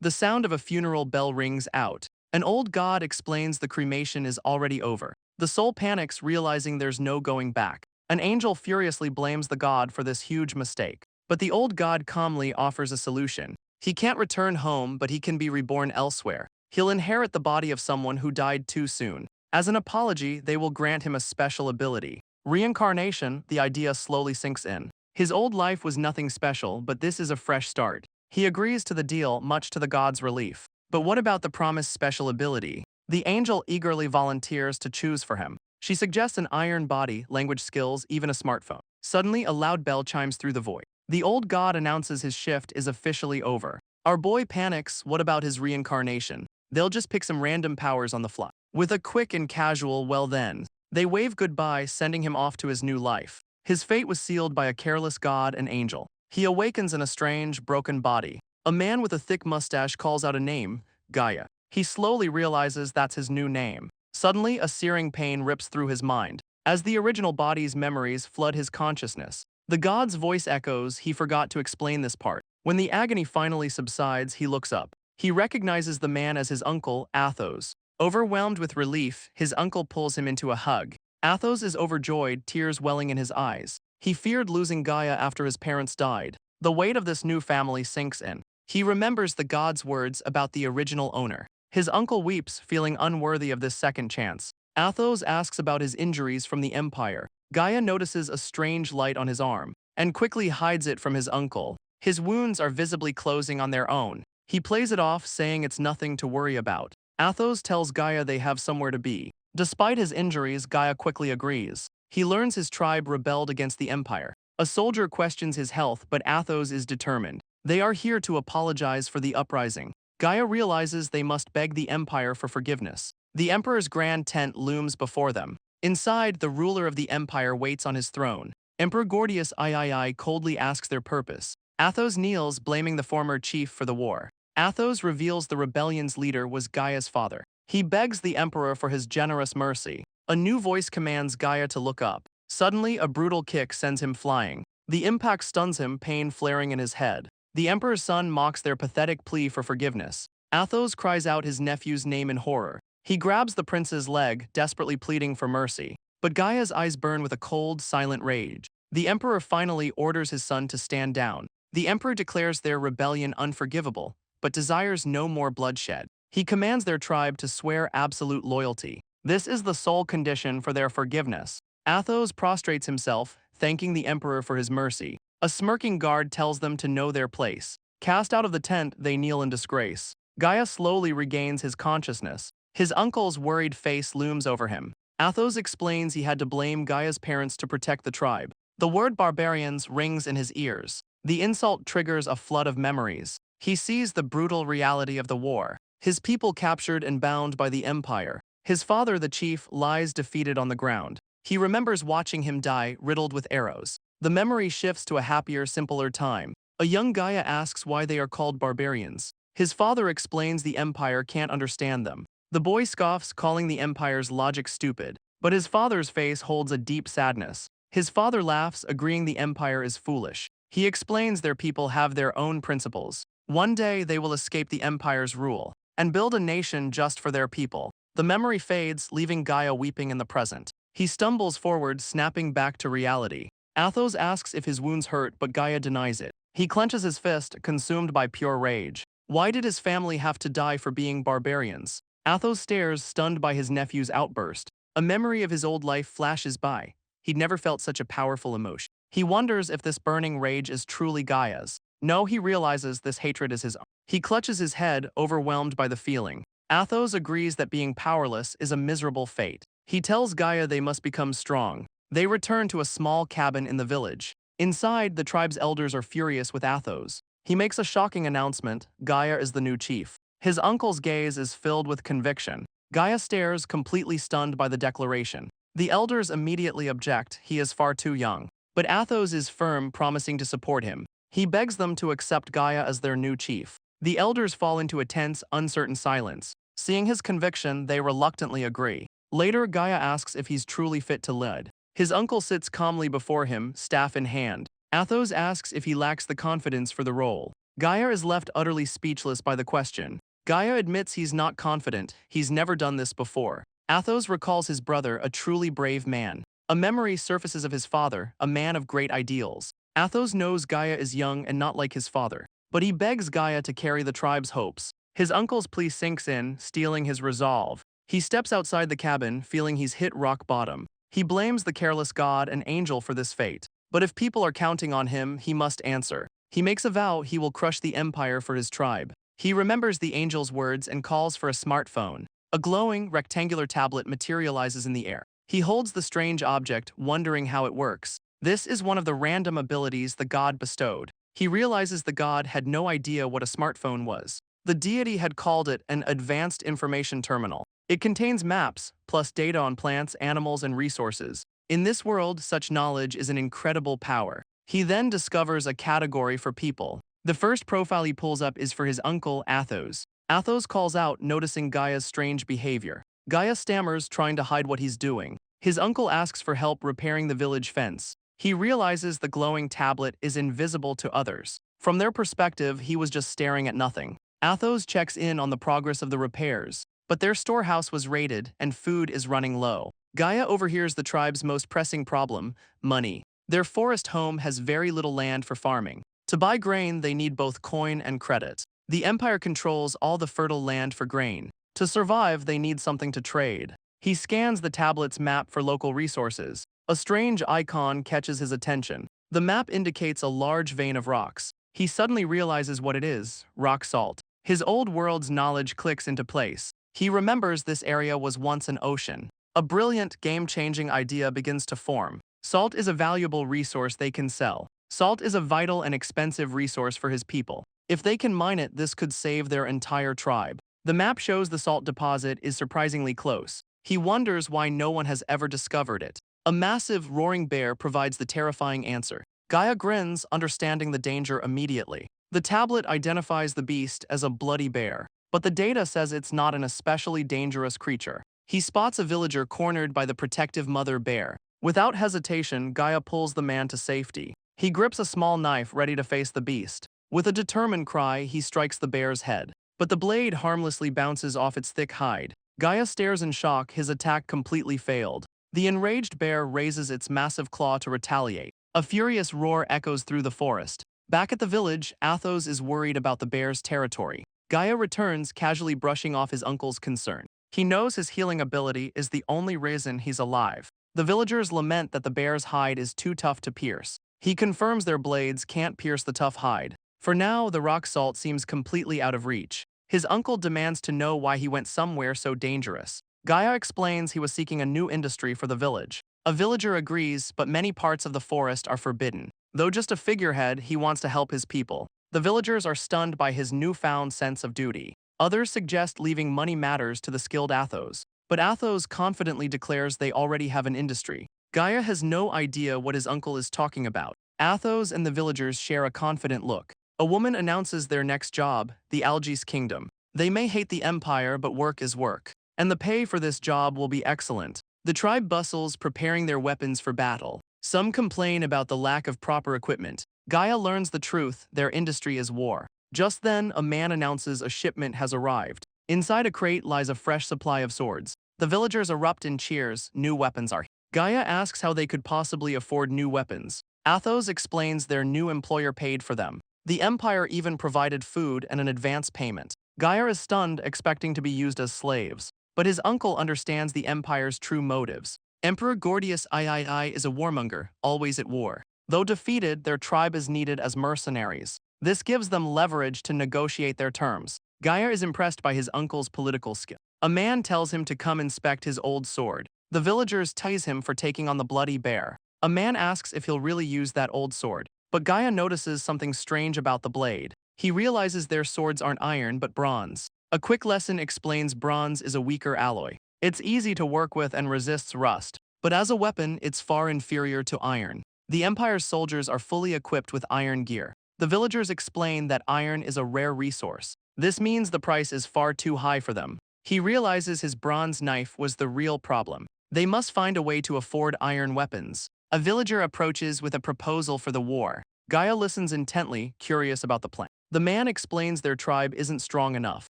The sound of a funeral bell rings out. An old god explains the cremation is already over. The soul panics, realizing there's no going back. An angel furiously blames the god for this huge mistake. But the old god calmly offers a solution. He can't return home, but he can be reborn elsewhere. He'll inherit the body of someone who died too soon. As an apology, they will grant him a special ability. Reincarnation, the idea slowly sinks in. His old life was nothing special, but this is a fresh start. He agrees to the deal, much to the god's relief. But what about the promised special ability? The angel eagerly volunteers to choose for him. She suggests an iron body, language skills, even a smartphone. Suddenly, a loud bell chimes through the void. The old god announces his shift is officially over. Our boy panics. What about his reincarnation? They'll just pick some random powers on the fly. With a quick and casual, well then, they wave goodbye, sending him off to his new life. His fate was sealed by a careless god and angel. He awakens in a strange, broken body. A man with a thick mustache calls out a name, Gaia. He slowly realizes that's his new name. Suddenly, a searing pain rips through his mind. As the original body's memories flood his consciousness, the god's voice echoes. He forgot to explain this part. When the agony finally subsides, he looks up. He recognizes the man as his uncle, Athos. Overwhelmed with relief, his uncle pulls him into a hug. Athos is overjoyed, tears welling in his eyes. He feared losing Gaia after his parents died. The weight of this new family sinks in. He remembers the god's words about the original owner. His uncle weeps, feeling unworthy of this second chance. Athos asks about his injuries from the Empire. Gaia notices a strange light on his arm, and quickly hides it from his uncle. His wounds are visibly closing on their own. He plays it off, saying it's nothing to worry about. Athos tells Gaia they have somewhere to be. Despite his injuries, Gaia quickly agrees. He learns his tribe rebelled against the Empire. A soldier questions his health, but Athos is determined. They are here to apologize for the uprising. Gaia realizes they must beg the Empire for forgiveness. The Emperor's grand tent looms before them. Inside, the ruler of the Empire waits on his throne. Emperor Gordius III coldly asks their purpose. Athos kneels, blaming the former chief for the war. Athos reveals the rebellion's leader was Gaia's father. He begs the Emperor for his generous mercy. A new voice commands Gaia to look up. Suddenly, a brutal kick sends him flying. The impact stuns him, pain flaring in his head. The Emperor's son mocks their pathetic plea for forgiveness. Athos cries out his nephew's name in horror. He grabs the prince's leg, desperately pleading for mercy. But Gaia's eyes burn with a cold, silent rage. The Emperor finally orders his son to stand down. The Emperor declares their rebellion unforgivable, but desires no more bloodshed. He commands their tribe to swear absolute loyalty. This is the sole condition for their forgiveness. Athos prostrates himself, thanking the Emperor for his mercy. A smirking guard tells them to know their place. Cast out of the tent, they kneel in disgrace. Gaia slowly regains his consciousness. His uncle's worried face looms over him. Athos explains he had to blame Gaia's parents to protect the tribe. The word barbarians rings in his ears. The insult triggers a flood of memories. He sees the brutal reality of the war. His people captured and bound by the Empire. His father, the chief, lies defeated on the ground. He remembers watching him die, riddled with arrows. The memory shifts to a happier, simpler time. A young Gaia asks why they are called barbarians. His father explains the Empire can't understand them. The boy scoffs, calling the Empire's logic stupid. But his father's face holds a deep sadness. His father laughs, agreeing the Empire is foolish. He explains their people have their own principles. One day they will escape the Empire's rule and build a nation just for their people. The memory fades, leaving Gaia weeping in the present. He stumbles forward, snapping back to reality. Athos asks if his wounds hurt, but Gaia denies it. He clenches his fist, consumed by pure rage. Why did his family have to die for being barbarians? Athos stares, stunned by his nephew's outburst. A memory of his old life flashes by. He'd never felt such a powerful emotion. He wonders if this burning rage is truly Gaia's. No, he realizes this hatred is his own. He clutches his head, overwhelmed by the feeling. Athos agrees that being powerless is a miserable fate. He tells Gaia they must become strong. They return to a small cabin in the village. Inside, the tribe's elders are furious with Athos. He makes a shocking announcement: Gaia is the new chief. His uncle's gaze is filled with conviction. Gaia stares, completely stunned by the declaration. The elders immediately object, he is far too young. But Athos is firm, promising to support him. He begs them to accept Gaia as their new chief. The elders fall into a tense, uncertain silence. Seeing his conviction, they reluctantly agree. Later, Gaia asks if he's truly fit to lead. His uncle sits calmly before him, staff in hand. Athos asks if he lacks the confidence for the role. Gaia is left utterly speechless by the question. Gaia admits he's not confident, he's never done this before. Athos recalls his brother, a truly brave man. A memory surfaces of his father, a man of great ideals. Athos knows Gaia is young and not like his father, but he begs Gaia to carry the tribe's hopes. His uncle's plea sinks in, stealing his resolve. He steps outside the cabin, feeling he's hit rock bottom. He blames the careless god and angel for this fate. But if people are counting on him, he must answer. He makes a vow he will crush the empire for his tribe. He remembers the angel's words and calls for a smartphone. A glowing, rectangular tablet materializes in the air. He holds the strange object, wondering how it works. This is one of the random abilities the god bestowed. He realizes the god had no idea what a smartphone was. The deity had called it an advanced information terminal. It contains maps, plus data on plants, animals, and resources. In this world, such knowledge is an incredible power. He then discovers a category for people. The first profile he pulls up is for his uncle, Athos. Athos calls out, noticing Gaia's strange behavior. Gaia stammers, trying to hide what he's doing. His uncle asks for help repairing the village fence. He realizes the glowing tablet is invisible to others. From their perspective, he was just staring at nothing. Athos checks in on the progress of the repairs, but their storehouse was raided and food is running low. Gaia overhears the tribe's most pressing problem, money. Their forest home has very little land for farming. To buy grain, they need both coin and credit. The empire controls all the fertile land for grain. To survive, they need something to trade. He scans the tablet's map for local resources. A strange icon catches his attention. The map indicates a large vein of rocks. He suddenly realizes what it is: rock salt. His old world's knowledge clicks into place. He remembers this area was once an ocean. A brilliant, game-changing idea begins to form. Salt is a valuable resource they can sell. Salt is a vital and expensive resource for his people. If they can mine it, this could save their entire tribe. The map shows the salt deposit is surprisingly close. He wonders why no one has ever discovered it. A massive, roaring bear provides the terrifying answer. Gaia grins, understanding the danger immediately. The tablet identifies the beast as a bloody bear, but the data says it's not an especially dangerous creature. He spots a villager cornered by the protective mother bear. Without hesitation, Gaia pulls the man to safety. He grips a small knife, ready to face the beast. With a determined cry, he strikes the bear's head, but the blade harmlessly bounces off its thick hide. Gaia stares in shock, his attack completely failed. The enraged bear raises its massive claw to retaliate. A furious roar echoes through the forest. Back at the village, Athos is worried about the bear's territory. Gaia returns, casually brushing off his uncle's concern. He knows his healing ability is the only reason he's alive. The villagers lament that the bear's hide is too tough to pierce. He confirms their blades can't pierce the tough hide. For now, the rock salt seems completely out of reach. His uncle demands to know why he went somewhere so dangerous. Gaia explains he was seeking a new industry for the village. A villager agrees, but many parts of the forest are forbidden. Though just a figurehead, he wants to help his people. The villagers are stunned by his newfound sense of duty. Others suggest leaving money matters to the skilled Athos, but Athos confidently declares they already have an industry. Gaia has no idea what his uncle is talking about. Athos and the villagers share a confident look. A woman announces their next job, the Algis kingdom. They may hate the empire, but work is work, and the pay for this job will be excellent. The tribe bustles, preparing their weapons for battle. Some complain about the lack of proper equipment. Gaia learns the truth: their industry is war. Just then, a man announces a shipment has arrived. Inside a crate lies a fresh supply of swords. The villagers erupt in cheers. New weapons are here. Gaia asks how they could possibly afford new weapons. Athos explains their new employer paid for them. The empire even provided food and an advance payment. Gaia is stunned, expecting to be used as slaves. But his uncle understands the empire's true motives. Emperor Gordius III is a warmonger, always at war. Though defeated, their tribe is needed as mercenaries. This gives them leverage to negotiate their terms. Gaia is impressed by his uncle's political skill. A man tells him to come inspect his old sword. The villagers tease him for taking on the bloody bear. A man asks if he'll really use that old sword, but Gaia notices something strange about the blade. He realizes their swords aren't iron but bronze. A quick lesson explains bronze is a weaker alloy. It's easy to work with and resists rust, but as a weapon, it's far inferior to iron. The Empire's soldiers are fully equipped with iron gear. The villagers explain that iron is a rare resource. This means the price is far too high for them. He realizes his bronze knife was the real problem. They must find a way to afford iron weapons. A villager approaches with a proposal for the war. Gaia listens intently, curious about the plan. The man explains their tribe isn't strong enough.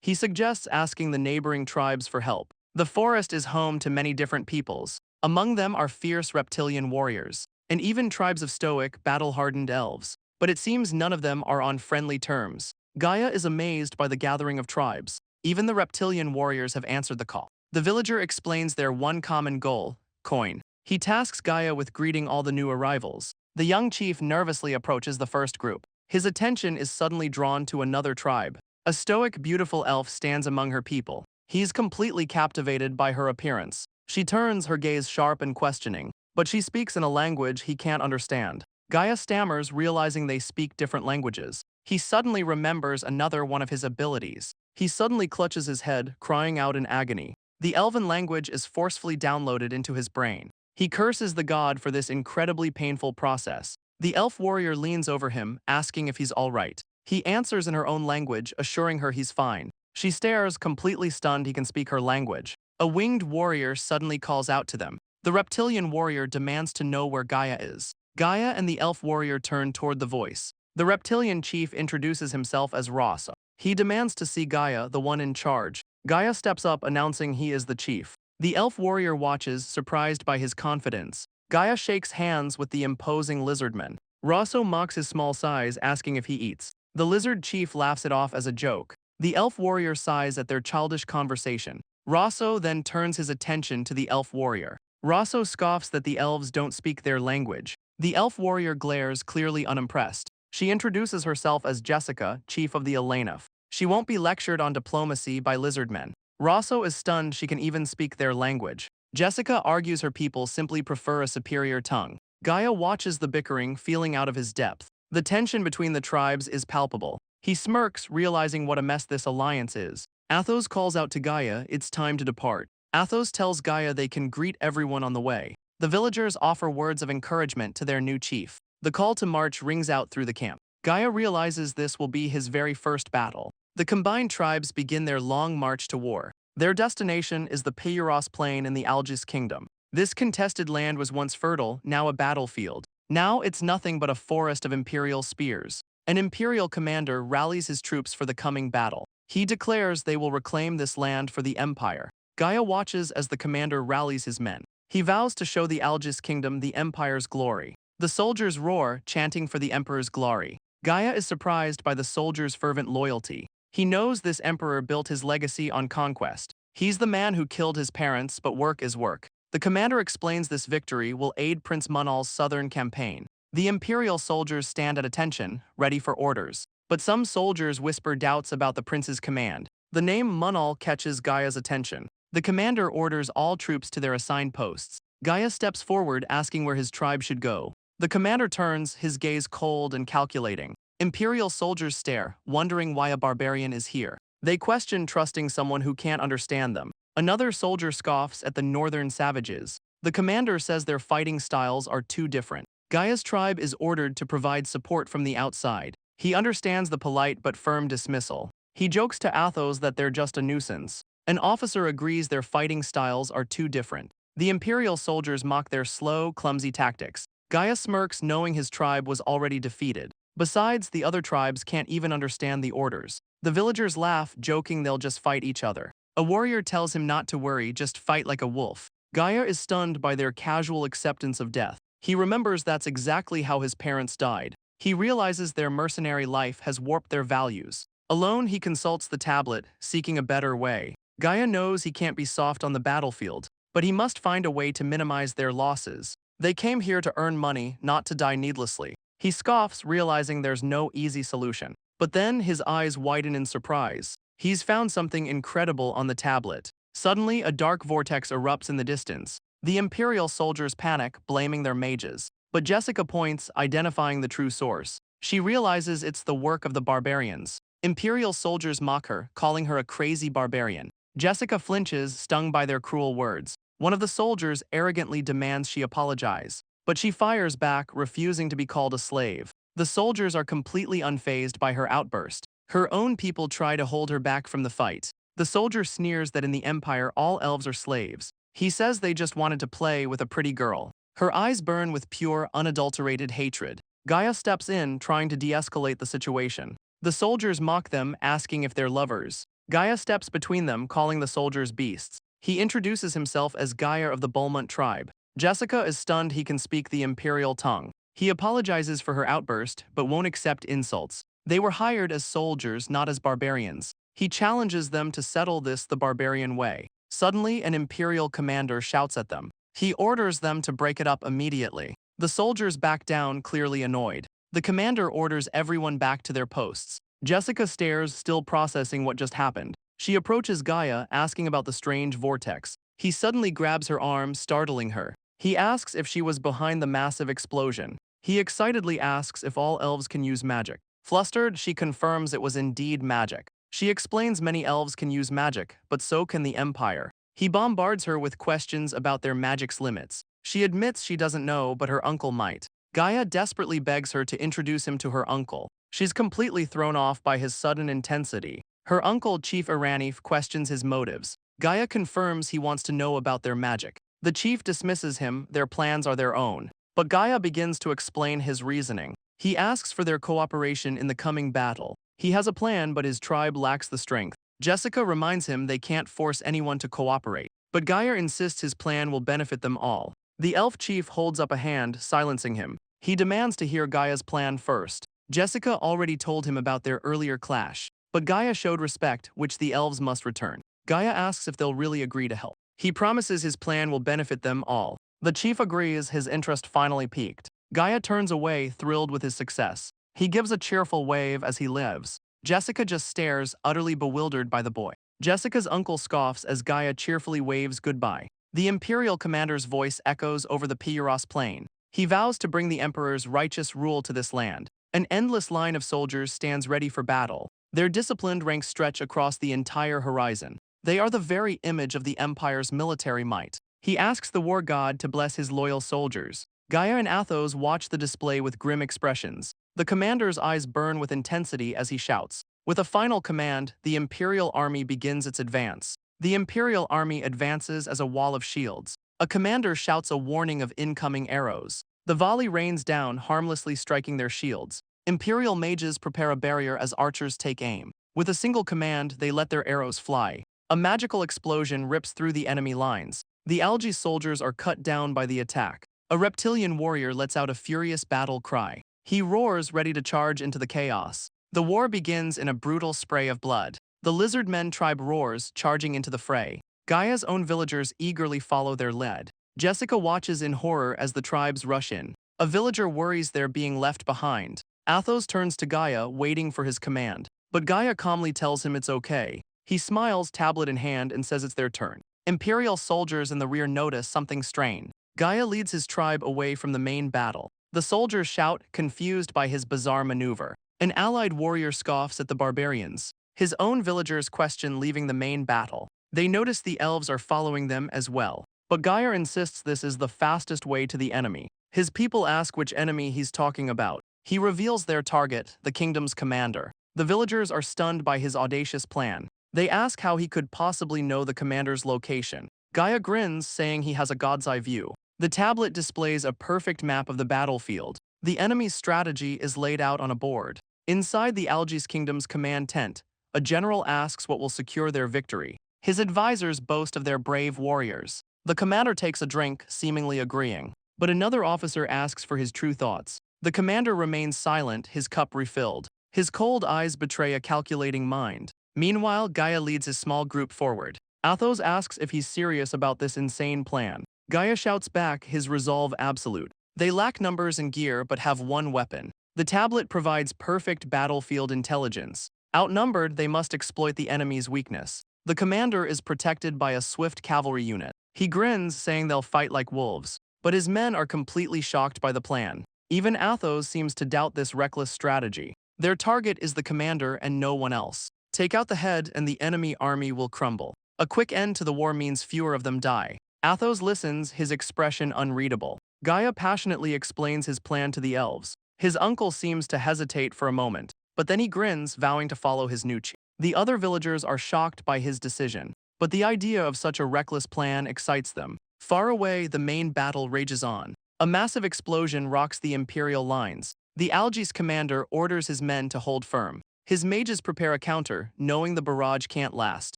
He suggests asking the neighboring tribes for help. The forest is home to many different peoples. Among them are fierce reptilian warriors, and even tribes of stoic, battle-hardened elves. But it seems none of them are on friendly terms. Gaia is amazed by the gathering of tribes. Even the reptilian warriors have answered the call. The villager explains their one common goal, coin. He tasks Gaia with greeting all the new arrivals. The young chief nervously approaches the first group. His attention is suddenly drawn to another tribe. A stoic, beautiful elf stands among her people. He's completely captivated by her appearance. She turns her gaze sharp and questioning, but she speaks in a language he can't understand. Gaia stammers, realizing they speak different languages. He suddenly remembers another one of his abilities. He suddenly clutches his head, crying out in agony. The elven language is forcefully downloaded into his brain. He curses the god for this incredibly painful process. The elf warrior leans over him, asking if he's all right. He answers in her own language, assuring her he's fine. She stares, completely stunned he can speak her language. A winged warrior suddenly calls out to them. The reptilian warrior demands to know where Gaia is. Gaia and the elf warrior turn toward the voice. The reptilian chief introduces himself as Roso. He demands to see Gaia, the one in charge. Gaia steps up, announcing he is the chief. The elf warrior watches, surprised by his confidence. Gaia shakes hands with the imposing lizardman. Roso mocks his small size, asking if he eats. The lizard chief laughs it off as a joke. The elf warrior sighs at their childish conversation. Roso then turns his attention to the elf warrior. Roso scoffs that the elves don't speak their language. The elf warrior glares, clearly unimpressed. She introduces herself as Jessica, chief of the Elenif. She won't be lectured on diplomacy by lizardmen. Roso is stunned she can even speak their language. Jessica argues her people simply prefer a superior tongue. Gaia watches the bickering, feeling out of his depth. The tension between the tribes is palpable. He smirks, realizing what a mess this alliance is. Athos calls out to Gaia, it's time to depart. Athos tells Gaia they can greet everyone on the way. The villagers offer words of encouragement to their new chief. The call to march rings out through the camp. Gaia realizes this will be his very first battle. The combined tribes begin their long march to war. Their destination is the Pyros Plain in the Algis kingdom. This contested land was once fertile, now a battlefield. Now it's nothing but a forest of Imperial spears. An Imperial commander rallies his troops for the coming battle. He declares they will reclaim this land for the Empire. Gaia watches as the commander rallies his men. He vows to show the Algis kingdom the Empire's glory. The soldiers roar, chanting for the Emperor's glory. Gaia is surprised by the soldiers' fervent loyalty. He knows this emperor built his legacy on conquest. He's the man who killed his parents, but work is work. The commander explains this victory will aid Prince Manol's southern campaign. The Imperial soldiers stand at attention, ready for orders. But some soldiers whisper doubts about the prince's command. The name Manol catches Gaia's attention. The commander orders all troops to their assigned posts. Gaia steps forward, asking where his tribe should go. The commander turns, his gaze cold and calculating. Imperial soldiers stare, wondering why a barbarian is here. They question trusting someone who can't understand them. Another soldier scoffs at the northern savages. The commander says their fighting styles are too different. Gaia's tribe is ordered to provide support from the outside. He understands the polite but firm dismissal. He jokes to Athos that they're just a nuisance. An officer agrees their fighting styles are too different. The Imperial soldiers mock their slow, clumsy tactics. Gaia smirks, knowing his tribe was already defeated. Besides, the other tribes can't even understand the orders. The villagers laugh, joking they'll just fight each other. A warrior tells him not to worry, just fight like a wolf. Gaia is stunned by their casual acceptance of death. He remembers that's exactly how his parents died. He realizes their mercenary life has warped their values. Alone, he consults the tablet, seeking a better way. Gaia knows he can't be soft on the battlefield, but he must find a way to minimize their losses. They came here to earn money, not to die needlessly. He scoffs, realizing there's no easy solution. But then his eyes widen in surprise. He's found something incredible on the tablet. Suddenly, a dark vortex erupts in the distance. The Imperial soldiers panic, blaming their mages. But Jessica points, identifying the true source. She realizes it's the work of the barbarians. Imperial soldiers mock her, calling her a crazy barbarian. Jessica flinches, stung by their cruel words. One of the soldiers arrogantly demands she apologize. But she fires back, refusing to be called a slave. The soldiers are completely unfazed by her outburst. Her own people try to hold her back from the fight. The soldier sneers that in the Empire all elves are slaves. He says they just wanted to play with a pretty girl. Her eyes burn with pure, unadulterated hatred. Gaia steps in, trying to de-escalate the situation. The soldiers mock them, asking if they're lovers. Gaia steps between them, calling the soldiers beasts. He introduces himself as Gaia of the Bulmunt tribe. Jessica is stunned he can speak the Imperial tongue. He apologizes for her outburst, but won't accept insults. They were hired as soldiers, not as barbarians. He challenges them to settle this the barbarian way. Suddenly, an Imperial commander shouts at them. He orders them to break it up immediately. The soldiers back down, clearly annoyed. The commander orders everyone back to their posts. Jessica stares, still processing what just happened. She approaches Gaia, asking about the strange vortex. He suddenly grabs her arm, startling her. He asks if she was behind the massive explosion. He excitedly asks if all elves can use magic. Flustered, she confirms it was indeed magic. She explains many elves can use magic, but so can the Empire. He bombards her with questions about their magic's limits. She admits she doesn't know, but her uncle might. Gaia desperately begs her to introduce him to her uncle. She's completely thrown off by his sudden intensity. Her uncle, Chief Iranif, questions his motives. Gaia confirms he wants to know about their magic. The chief dismisses him, their plans are their own. But Gaia begins to explain his reasoning. He asks for their cooperation in the coming battle. He has a plan, but his tribe lacks the strength. Jessica reminds him they can't force anyone to cooperate. But Gaia insists his plan will benefit them all. The elf chief holds up a hand, silencing him. He demands to hear Gaia's plan first. Jessica already told him about their earlier clash. But Gaia showed respect, which the elves must return. Gaia asks if they'll really agree to help. He promises his plan will benefit them all. The chief agrees, his interest finally peaked. Gaia turns away, thrilled with his success. He gives a cheerful wave as he leaves. Jessica just stares, utterly bewildered by the boy. Jessica's uncle scoffs as Gaia cheerfully waves goodbye. The Imperial commander's voice echoes over the Pyros plain. He vows to bring the Emperor's righteous rule to this land. An endless line of soldiers stands ready for battle. Their disciplined ranks stretch across the entire horizon. They are the very image of the Empire's military might. He asks the war god to bless his loyal soldiers. Gaia and Athos watch the display with grim expressions. The commander's eyes burn with intensity as he shouts. With a final command, the Imperial army begins its advance. The Imperial army advances as a wall of shields. A commander shouts a warning of incoming arrows. The volley rains down, harmlessly striking their shields. Imperial mages prepare a barrier as archers take aim. With a single command, they let their arrows fly. A magical explosion rips through the enemy lines. The Algis soldiers are cut down by the attack. A reptilian warrior lets out a furious battle cry. He roars, ready to charge into the chaos. The war begins in a brutal spray of blood. The lizard men tribe roars, charging into the fray. Gaia's own villagers eagerly follow their lead. Jessica watches in horror as the tribes rush in. A villager worries they're being left behind. Athos turns to Gaia, waiting for his command. But Gaia calmly tells him it's okay. He smiles, tablet in hand, and says it's their turn. Imperial soldiers in the rear notice something strange. Gaia leads his tribe away from the main battle. The soldiers shout, confused by his bizarre maneuver. An allied warrior scoffs at the barbarians. His own villagers question leaving the main battle. They notice the elves are following them as well. But Gaia insists this is the fastest way to the enemy. His people ask which enemy he's talking about. He reveals their target, the kingdom's commander. The villagers are stunned by his audacious plan. They ask how he could possibly know the commander's location. Gaia grins, saying he has a god's eye view. The tablet displays a perfect map of the battlefield. The enemy's strategy is laid out on a board. Inside the Algis kingdom's command tent, a general asks what will secure their victory. His advisors boast of their brave warriors. The commander takes a drink, seemingly agreeing. But another officer asks for his true thoughts. The commander remains silent, his cup refilled. His cold eyes betray a calculating mind. Meanwhile, Gaia leads his small group forward. Athos asks if he's serious about this insane plan. Gaia shouts back, his resolve absolute. They lack numbers and gear but have one weapon. The tablet provides perfect battlefield intelligence. Outnumbered, they must exploit the enemy's weakness. The commander is protected by a swift cavalry unit. He grins, saying they'll fight like wolves. But his men are completely shocked by the plan. Even Athos seems to doubt this reckless strategy. Their target is the commander and no one else. Take out the head and the enemy army will crumble. A quick end to the war means fewer of them die. Athos listens, his expression unreadable. Gaia passionately explains his plan to the elves. His uncle seems to hesitate for a moment, but then he grins, vowing to follow his new chief. The other villagers are shocked by his decision, but the idea of such a reckless plan excites them. Far away, the main battle rages on. A massive explosion rocks the Imperial lines. The Algis commander orders his men to hold firm. His mages prepare a counter, knowing the barrage can't last.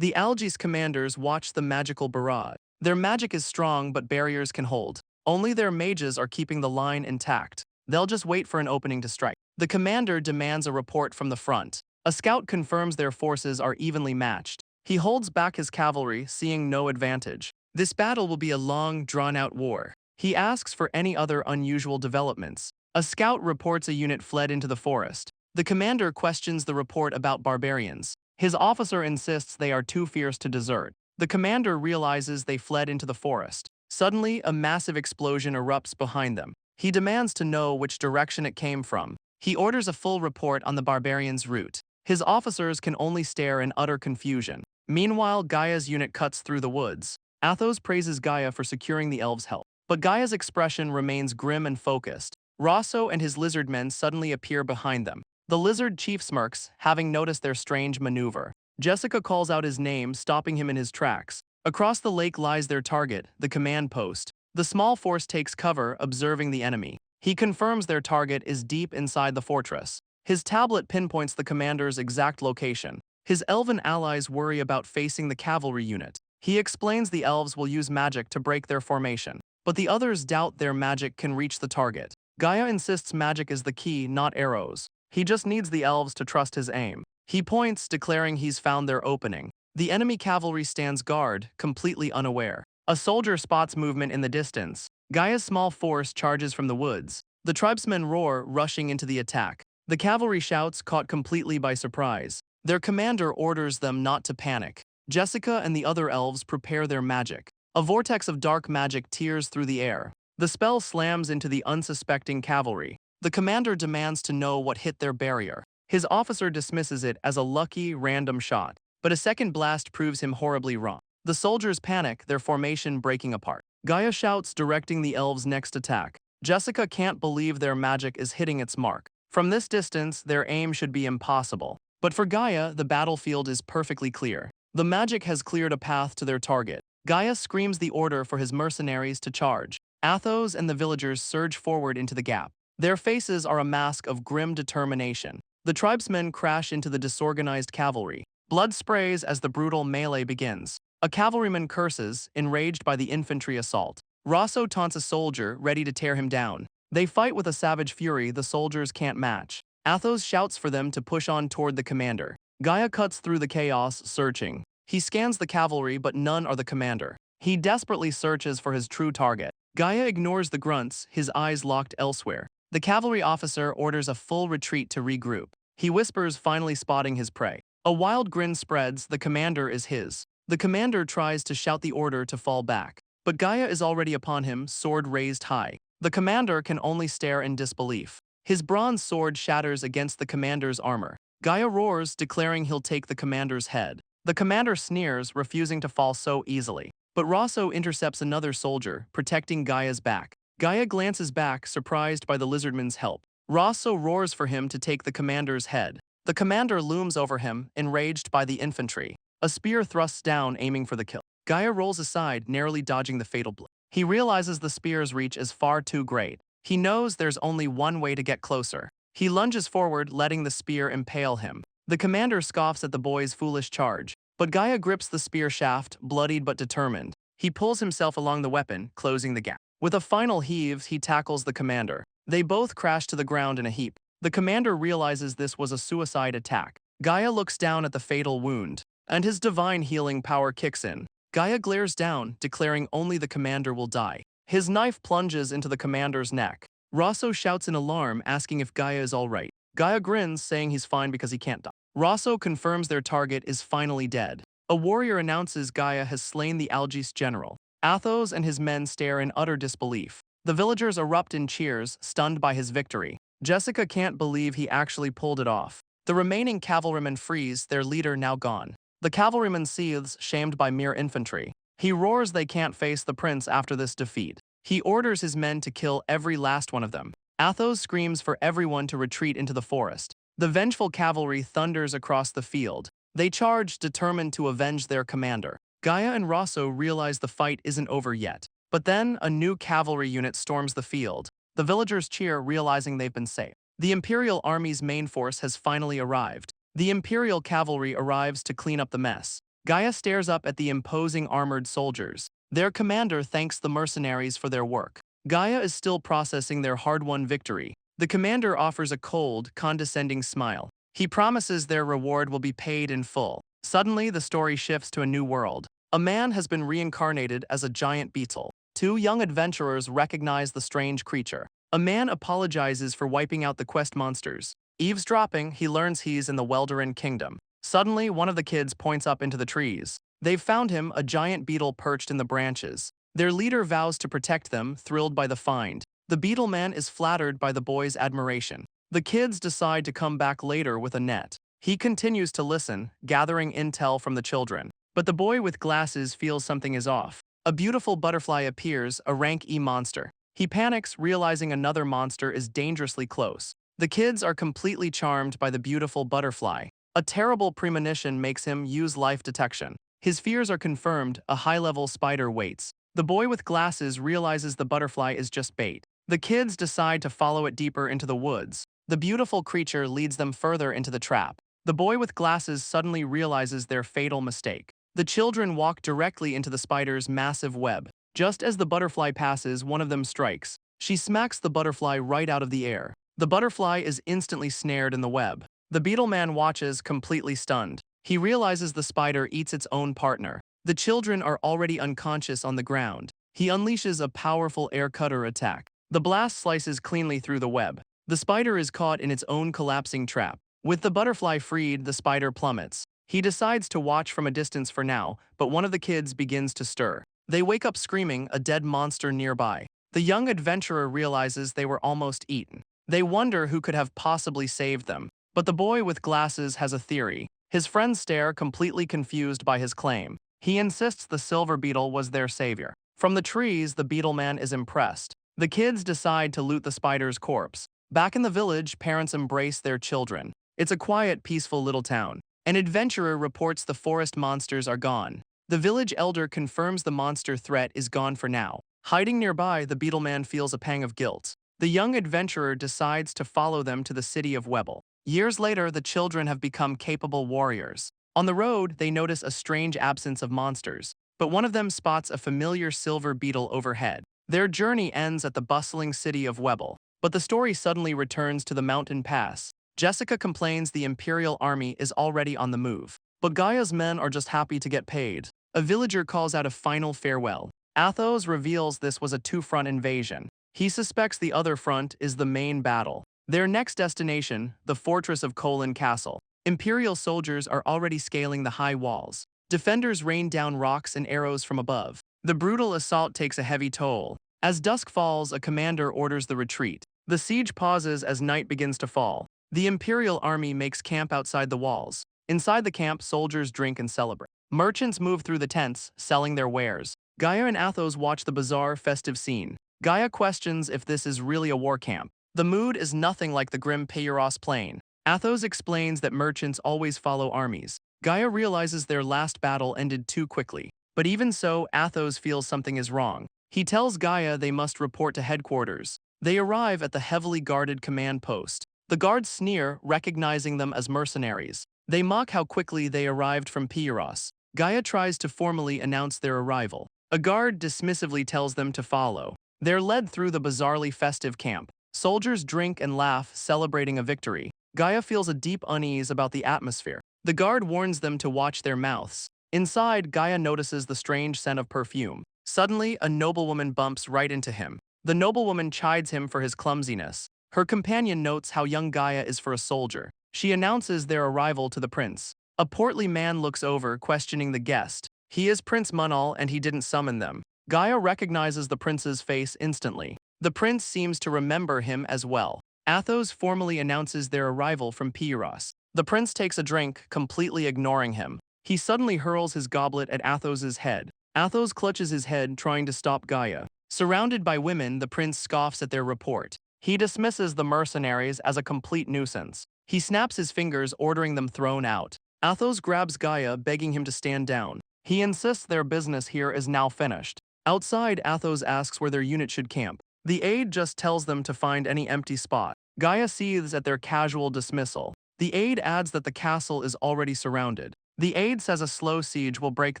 The Algis commanders watch the magical barrage. Their magic is strong, but barriers can hold. Only their mages are keeping the line intact. They'll just wait for an opening to strike. The commander demands a report from the front. A scout confirms their forces are evenly matched. He holds back his cavalry, seeing no advantage. This battle will be a long, drawn-out war. He asks for any other unusual developments. A scout reports a unit fled into the forest. The commander questions the report about barbarians. His officer insists they are too fierce to desert. The commander realizes they fled into the forest. Suddenly, a massive explosion erupts behind them. He demands to know which direction it came from. He orders a full report on the barbarians' route. His officers can only stare in utter confusion. Meanwhile, Gaia's unit cuts through the woods. Athos praises Gaia for securing the elves' help. But Gaia's expression remains grim and focused. Roso and his lizard men suddenly appear behind them. The lizard chief smirks, having noticed their strange maneuver. Jessica calls out his name, stopping him in his tracks. Across the lake lies their target, the command post. The small force takes cover, observing the enemy. He confirms their target is deep inside the fortress. His tablet pinpoints the commander's exact location. His elven allies worry about facing the cavalry unit. He explains the elves will use magic to break their formation, but the others doubt their magic can reach the target. Gaia insists magic is the key, not arrows. He just needs the elves to trust his aim. He points, declaring he's found their opening. The enemy cavalry stands guard, completely unaware. A soldier spots movement in the distance. Gaia's small force charges from the woods. The tribesmen roar, rushing into the attack. The cavalry shouts, caught completely by surprise. Their commander orders them not to panic. Jessica and the other elves prepare their magic. A vortex of dark magic tears through the air. The spell slams into the unsuspecting cavalry. The commander demands to know what hit their barrier. His officer dismisses it as a lucky, random shot, but a second blast proves him horribly wrong. The soldiers panic, their formation breaking apart. Gaia shouts, directing the elves' next attack. Jessica can't believe their magic is hitting its mark. From this distance, their aim should be impossible. But for Gaia, the battlefield is perfectly clear. The magic has cleared a path to their target. Gaia screams the order for his mercenaries to charge. Athos and the villagers surge forward into the gap. Their faces are a mask of grim determination. The tribesmen crash into the disorganized cavalry. Blood sprays as the brutal melee begins. A cavalryman curses, enraged by the infantry assault. Roso taunts a soldier, ready to tear him down. They fight with a savage fury the soldiers can't match. Athos shouts for them to push on toward the commander. Gaia cuts through the chaos, searching. He scans the cavalry, but none are the commander. He desperately searches for his true target. Gaia ignores the grunts, his eyes locked elsewhere. The cavalry officer orders a full retreat to regroup. He whispers, finally spotting his prey. A wild grin spreads, the commander is his. The commander tries to shout the order to fall back, but Gaia is already upon him, sword raised high. The commander can only stare in disbelief. His bronze sword shatters against the commander's armor. Gaia roars, declaring he'll take the commander's head. The commander sneers, refusing to fall so easily. But Roso intercepts another soldier, protecting Gaia's back. Gaia glances back, surprised by the lizardman's help. Roso roars for him to take the commander's head. The commander looms over him, enraged by the infantry. A spear thrusts down, aiming for the kill. Gaia rolls aside, narrowly dodging the fatal blow. He realizes the spear's reach is far too great. He knows there's only one way to get closer. He lunges forward, letting the spear impale him. The commander scoffs at the boy's foolish charge, but Gaia grips the spear shaft, bloodied but determined. He pulls himself along the weapon, closing the gap. With a final heave, he tackles the commander. They both crash to the ground in a heap. The commander realizes this was a suicide attack. Gaia looks down at the fatal wound, and his divine healing power kicks in. Gaia glares down, declaring only the commander will die. His knife plunges into the commander's neck. Roso shouts in alarm, asking if Gaia is all right. Gaia grins, saying he's fine because he can't die. Roso confirms their target is finally dead. A warrior announces Gaia has slain the Algis general. Athos and his men stare in utter disbelief. The villagers erupt in cheers, stunned by his victory. Jessica can't believe he actually pulled it off. The remaining cavalrymen freeze, their leader now gone. The cavalryman seethes, shamed by mere infantry. He roars they can't face the prince after this defeat. He orders his men to kill every last one of them. Athos screams for everyone to retreat into the forest. The vengeful cavalry thunders across the field. They charge, determined to avenge their commander. Gaia and Roso realize the fight isn't over yet. But then, a new cavalry unit storms the field. The villagers cheer, realizing they've been saved. The Imperial army's main force has finally arrived. The Imperial cavalry arrives to clean up the mess. Gaia stares up at the imposing armored soldiers. Their commander thanks the mercenaries for their work. Gaia is still processing their hard-won victory. The commander offers a cold, condescending smile. He promises their reward will be paid in full. Suddenly, the story shifts to a new world. A man has been reincarnated as a giant beetle. Two young adventurers recognize the strange creature. A man apologizes for wiping out the quest monsters. Eavesdropping, he learns he's in the Welderan kingdom. Suddenly, one of the kids points up into the trees. They've found him, a giant beetle perched in the branches. Their leader vows to protect them, thrilled by the find. The beetle man is flattered by the boy's admiration. The kids decide to come back later with a net. He continues to listen, gathering intel from the children. But the boy with glasses feels something is off. A beautiful butterfly appears, a rank E monster. He panics, realizing another monster is dangerously close. The kids are completely charmed by the beautiful butterfly. A terrible premonition makes him use life detection. His fears are confirmed, a high-level spider waits. The boy with glasses realizes the butterfly is just bait. The kids decide to follow it deeper into the woods. The beautiful creature leads them further into the trap. The boy with glasses suddenly realizes their fatal mistake. The children walk directly into the spider's massive web. Just as the butterfly passes, one of them strikes. She smacks the butterfly right out of the air. The butterfly is instantly snared in the web. The beetle man watches, completely stunned. He realizes the spider eats its own partner. The children are already unconscious on the ground. He unleashes a powerful air cutter attack. The blast slices cleanly through the web. The spider is caught in its own collapsing trap. With the butterfly freed, the spider plummets. He decides to watch from a distance for now, but one of the kids begins to stir. They wake up screaming, a dead monster nearby. The young adventurer realizes they were almost eaten. They wonder who could have possibly saved them. But the boy with glasses has a theory. His friends stare, completely confused by his claim. He insists the silver beetle was their savior. From the trees, the beetle man is impressed. The kids decide to loot the spider's corpse. Back in the village, parents embrace their children. It's a quiet, peaceful little town. An adventurer reports the forest monsters are gone. The village elder confirms the monster threat is gone for now. Hiding nearby, the beetle man feels a pang of guilt. The young adventurer decides to follow them to the city of Webble. Years later, the children have become capable warriors. On the road, they notice a strange absence of monsters, but one of them spots a familiar silver beetle overhead. Their journey ends at the bustling city of Webble, but the story suddenly returns to the mountain pass. Jessica complains the Imperial army is already on the move, but Gaia's men are just happy to get paid. A villager calls out a final farewell. Athos reveals this was a two-front invasion. He suspects the other front is the main battle. Their next destination, the fortress of Colin Castle. Imperial soldiers are already scaling the high walls. Defenders rain down rocks and arrows from above. The brutal assault takes a heavy toll. As dusk falls, a commander orders the retreat. The siege pauses as night begins to fall. The Imperial army makes camp outside the walls. Inside the camp, soldiers drink and celebrate. Merchants move through the tents, selling their wares. Gaia and Athos watch the bizarre, festive scene. Gaia questions if this is really a war camp. The mood is nothing like the grim Peiros plain. Athos explains that merchants always follow armies. Gaia realizes their last battle ended too quickly. But even so, Athos feels something is wrong. He tells Gaia they must report to headquarters. They arrive at the heavily guarded command post. The guards sneer, recognizing them as mercenaries. They mock how quickly they arrived from Peiros. Gaia tries to formally announce their arrival. A guard dismissively tells them to follow. They're led through the bizarrely festive camp. Soldiers drink and laugh, celebrating a victory. Gaia feels a deep unease about the atmosphere. The guard warns them to watch their mouths. Inside, Gaia notices the strange scent of perfume. Suddenly, a noblewoman bumps right into him. The noblewoman chides him for his clumsiness. Her companion notes how young Gaia is for a soldier. She announces their arrival to the prince. A portly man looks over, questioning the guest. He is Prince Manol, and he didn't summon them. Gaia recognizes the prince's face instantly. The prince seems to remember him as well. Athos formally announces their arrival from Peiros. The prince takes a drink, completely ignoring him. He suddenly hurls his goblet at Athos's head. Athos clutches his head, trying to stop Gaia. Surrounded by women, the prince scoffs at their report. He dismisses the mercenaries as a complete nuisance. He snaps his fingers, ordering them thrown out. Athos grabs Gaia, begging him to stand down. He insists their business here is now finished. Outside, Athos asks where their unit should camp. The aide just tells them to find any empty spot. Gaia seethes at their casual dismissal. The aide adds that the castle is already surrounded. The aide says a slow siege will break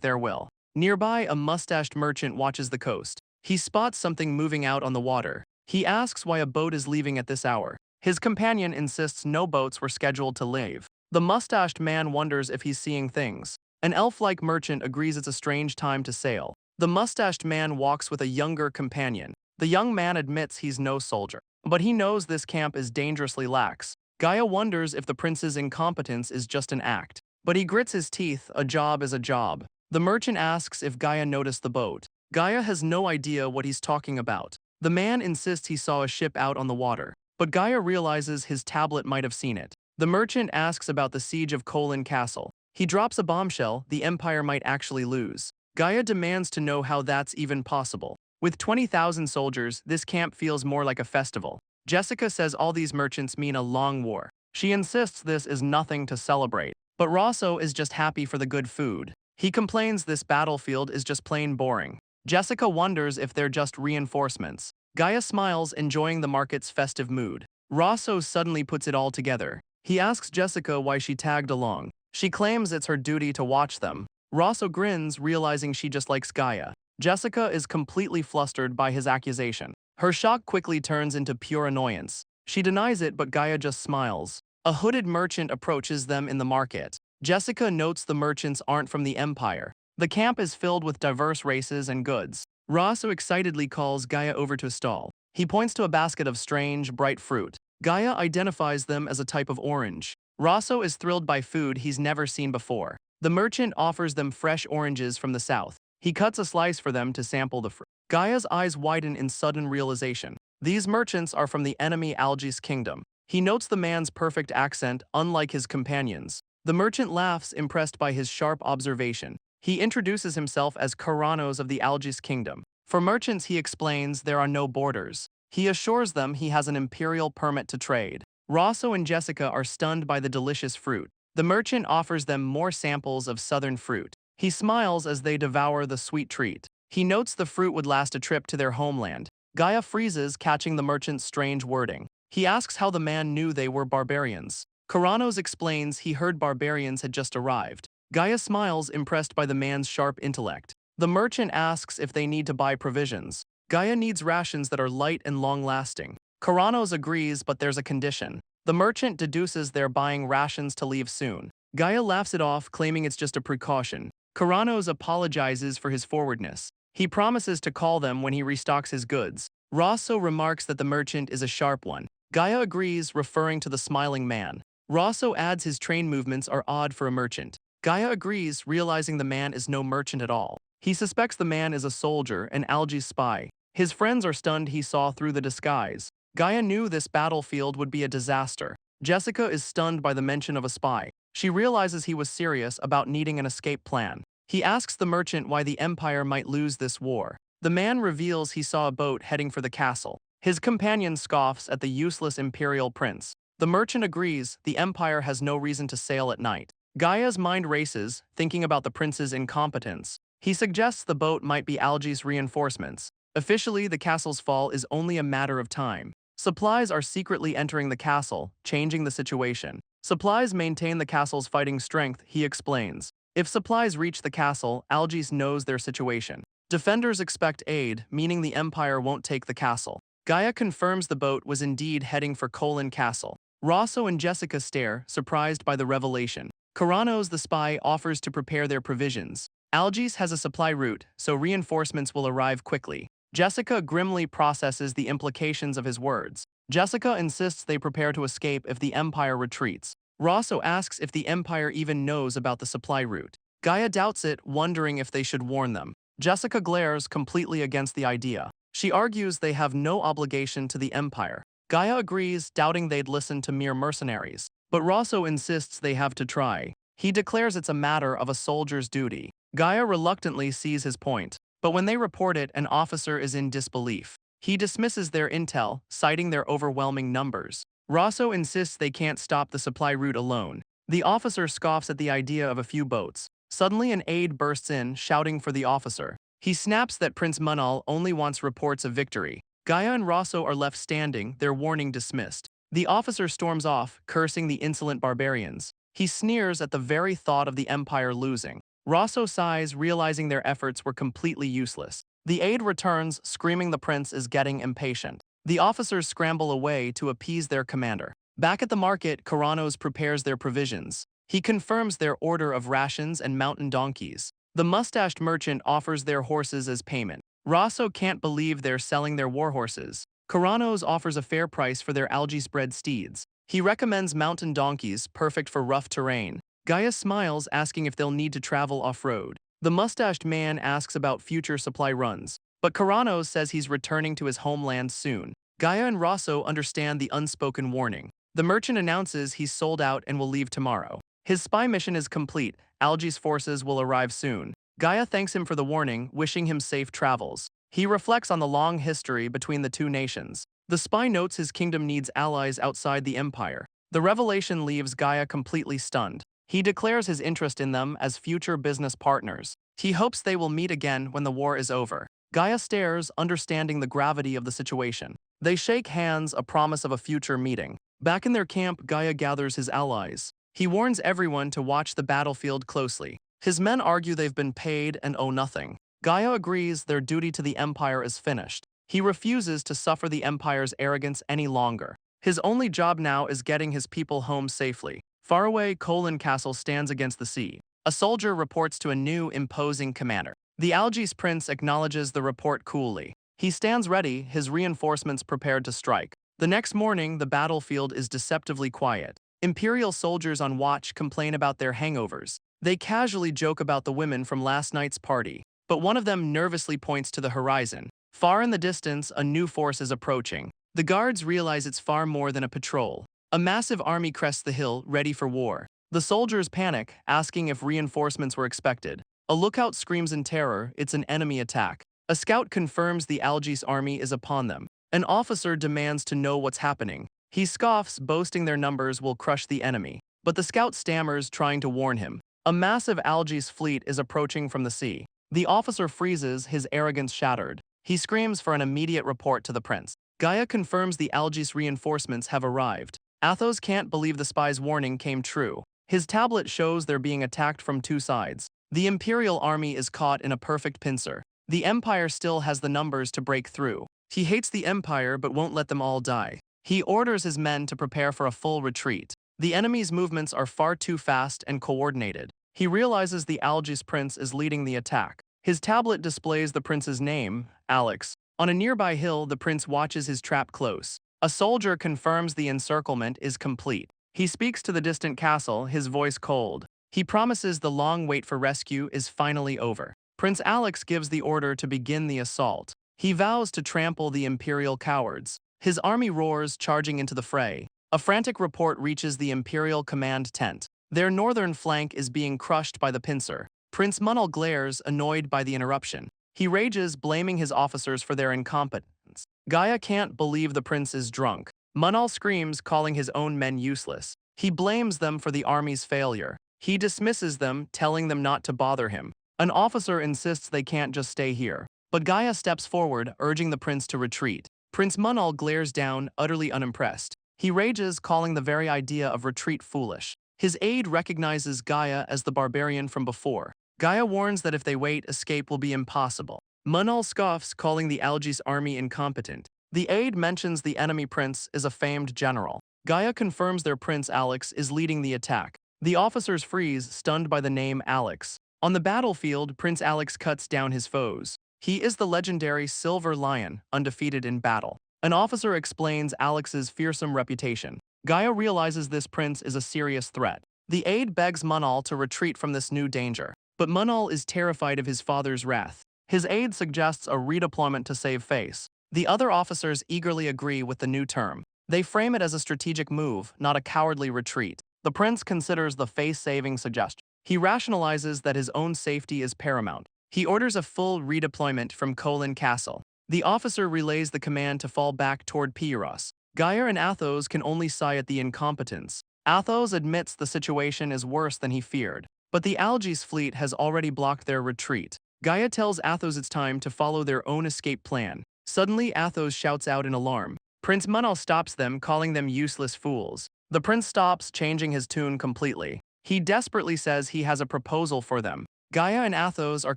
their will. Nearby, a mustached merchant watches the coast. He spots something moving out on the water. He asks why a boat is leaving at this hour. His companion insists no boats were scheduled to leave. The mustached man wonders if he's seeing things. An elf-like merchant agrees it's a strange time to sail. The mustached man walks with a younger companion. The young man admits he's no soldier, but he knows this camp is dangerously lax. Gaia wonders if the prince's incompetence is just an act. But he grits his teeth, a job is a job. The merchant asks if Gaia noticed the boat. Gaia has no idea what he's talking about. The man insists he saw a ship out on the water, but Gaia realizes his tablet might have seen it. The merchant asks about the siege of Colin Castle. He drops a bombshell, the Empire might actually lose. Gaia demands to know how that's even possible. With 20,000 soldiers, this camp feels more like a festival. Jessica says all these merchants mean a long war. She insists this is nothing to celebrate. But Roso is just happy for the good food. He complains this battlefield is just plain boring. Jessica wonders if they're just reinforcements. Gaia smiles, enjoying the market's festive mood. Roso suddenly puts it all together. He asks Jessica why she tagged along. She claims it's her duty to watch them. Roso grins, realizing she just likes Gaia. Jessica is completely flustered by his accusation. Her shock quickly turns into pure annoyance. She denies it, but Gaia just smiles. A hooded merchant approaches them in the market. Jessica notes the merchants aren't from the Empire. The camp is filled with diverse races and goods. Roso excitedly calls Gaia over to a stall. He points to a basket of strange, bright fruit. Gaia identifies them as a type of orange. Roso is thrilled by food he's never seen before. The merchant offers them fresh oranges from the south. He cuts a slice for them to sample the fruit. Gaia's eyes widen in sudden realization. These merchants are from the enemy Algis kingdom. He notes the man's perfect accent, unlike his companions. The merchant laughs, impressed by his sharp observation. He introduces himself as Karanos of the Algis kingdom. For merchants, he explains there are no borders. He assures them he has an imperial permit to trade. Roso and Jessica are stunned by the delicious fruit. The merchant offers them more samples of southern fruit. He smiles as they devour the sweet treat. He notes the fruit would last a trip to their homeland. Gaia freezes, catching the merchant's strange wording. He asks how the man knew they were barbarians. Karanos explains he heard barbarians had just arrived. Gaia smiles, impressed by the man's sharp intellect. The merchant asks if they need to buy provisions. Gaia needs rations that are light and long-lasting. Karanos agrees, but there's a condition. The merchant deduces they're buying rations to leave soon. Gaia laughs it off, claiming it's just a precaution. Karanos apologizes for his forwardness. He promises to call them when he restocks his goods. Roso remarks that the merchant is a sharp one. Gaia agrees, referring to the smiling man. Roso adds his train movements are odd for a merchant. Gaia agrees, realizing the man is no merchant at all. He suspects the man is a soldier, an Algis spy. His friends are stunned he saw through the disguise. Gaia knew this battlefield would be a disaster. Jessica is stunned by the mention of a spy. She realizes he was serious about needing an escape plan. He asks the merchant why the Empire might lose this war. The man reveals he saw a boat heading for the castle. His companion scoffs at the useless Imperial prince. The merchant agrees the Empire has no reason to sail at night. Gaia's mind races, thinking about the prince's incompetence. He suggests the boat might be Algis' reinforcements. Officially, the castle's fall is only a matter of time. Supplies are secretly entering the castle, changing the situation. Supplies maintain the castle's fighting strength, he explains. If supplies reach the castle, Algis knows their situation. Defenders expect aid, meaning the Empire won't take the castle. Gaia confirms the boat was indeed heading for Colin Castle. Roso and Jessica stare, surprised by the revelation. Karanos, the spy, offers to prepare their provisions. Algis has a supply route, so reinforcements will arrive quickly. Jessica grimly processes the implications of his words. Jessica insists they prepare to escape if the Empire retreats. Roso asks if the Empire even knows about the supply route. Gaia doubts it, wondering if they should warn them. Jessica glares, completely against the idea. She argues they have no obligation to the Empire. Gaia agrees, doubting they'd listen to mere mercenaries. But Roso insists they have to try. He declares it's a matter of a soldier's duty. Gaia reluctantly sees his point. But when they report it, an officer is in disbelief. He dismisses their intel, citing their overwhelming numbers. Roso insists they can't stop the supply route alone. The officer scoffs at the idea of a few boats. Suddenly, an aide bursts in, shouting for the officer. He snaps that Prince Manol only wants reports of victory. Gaia and Roso are left standing, their warning dismissed. The officer storms off, cursing the insolent barbarians. He sneers at the very thought of the Empire losing. Roso sighs, realizing their efforts were completely useless. The aide returns, screaming the prince is getting impatient. The officers scramble away to appease their commander. Back at the market, Karanos prepares their provisions. He confirms their order of rations and mountain donkeys. The mustached merchant offers their horses as payment. Roso can't believe they're selling their warhorses. Karanos offers a fair price for their Algis-bred steeds. He recommends mountain donkeys, perfect for rough terrain. Gaia smiles, asking if they'll need to travel off-road. The mustached man asks about future supply runs, but Karanos says he's returning to his homeland soon. Gaia and Roso understand the unspoken warning. The merchant announces he's sold out and will leave tomorrow. His spy mission is complete. Algis forces will arrive soon. Gaia thanks him for the warning, wishing him safe travels. He reflects on the long history between the two nations. The spy notes his kingdom needs allies outside the empire. The revelation leaves Gaia completely stunned. He declares his interest in them as future business partners. He hopes they will meet again when the war is over. Gaia stares, understanding the gravity of the situation. They shake hands, a promise of a future meeting. Back in their camp, Gaia gathers his allies. He warns everyone to watch the battlefield closely. His men argue they've been paid and owe nothing. Gaia agrees their duty to the Empire is finished. He refuses to suffer the Empire's arrogance any longer. His only job now is getting his people home safely. Far away, Colin Castle stands against the sea. A soldier reports to a new, imposing commander. The Algis prince acknowledges the report coolly. He stands ready, his reinforcements prepared to strike. The next morning, the battlefield is deceptively quiet. Imperial soldiers on watch complain about their hangovers. They casually joke about the women from last night's party, but one of them nervously points to the horizon. Far in the distance, a new force is approaching. The guards realize it's far more than a patrol. A massive army crests the hill, ready for war. The soldiers panic, asking if reinforcements were expected. A lookout screams in terror, it's an enemy attack. A scout confirms the Algis army is upon them. An officer demands to know what's happening. He scoffs, boasting their numbers will crush the enemy. But the scout stammers, trying to warn him. A massive Algis fleet is approaching from the sea. The officer freezes, his arrogance shattered. He screams for an immediate report to the prince. Gaia confirms the Algis reinforcements have arrived. Athos can't believe the spy's warning came true. His tablet shows they're being attacked from two sides. The Imperial army is caught in a perfect pincer. The Empire still has the numbers to break through. He hates the Empire but won't let them all die. He orders his men to prepare for a full retreat. The enemy's movements are far too fast and coordinated. He realizes the Algis prince is leading the attack. His tablet displays the prince's name, Alex. On a nearby hill, the prince watches his trap close. A soldier confirms the encirclement is complete. He speaks to the distant castle, his voice cold. He promises the long wait for rescue is finally over. Prince Alex gives the order to begin the assault. He vows to trample the Imperial cowards. His army roars, charging into the fray. A frantic report reaches the Imperial command tent. Their northern flank is being crushed by the pincer. Prince Manol glares, annoyed by the interruption. He rages, blaming his officers for their incompetence. Gaia can't believe the prince is drunk. Manol screams, calling his own men useless. He blames them for the army's failure. He dismisses them, telling them not to bother him. An officer insists they can't just stay here. But Gaia steps forward, urging the prince to retreat. Prince Manol glares down, utterly unimpressed. He rages, calling the very idea of retreat foolish. His aide recognizes Gaia as the barbarian from before. Gaia warns that if they wait, escape will be impossible. Manol scoffs, calling the Algis army incompetent. The aide mentions the enemy prince is a famed general. Gaia confirms their prince Alex is leading the attack. The officers freeze, stunned by the name Alex. On the battlefield, Prince Alex cuts down his foes. He is the legendary Silver Lion, undefeated in battle. An officer explains Alex's fearsome reputation. Gaia realizes this prince is a serious threat. The aide begs Manol to retreat from this new danger. But Manol is terrified of his father's wrath. His aide suggests a redeployment to save face. The other officers eagerly agree with the new term. They frame it as a strategic move, not a cowardly retreat. The prince considers the face-saving suggestion. He rationalizes that his own safety is paramount. He orders a full redeployment from Colin Castle. The officer relays the command to fall back toward Pyros. Gaia and Athos can only sigh at the incompetence. Athos admits the situation is worse than he feared. But the Algis fleet has already blocked their retreat. Gaia tells Athos it's time to follow their own escape plan. Suddenly, Athos shouts out in alarm. Prince Manol stops them, calling them useless fools. The prince stops, changing his tune completely. He desperately says he has a proposal for them. Gaia and Athos are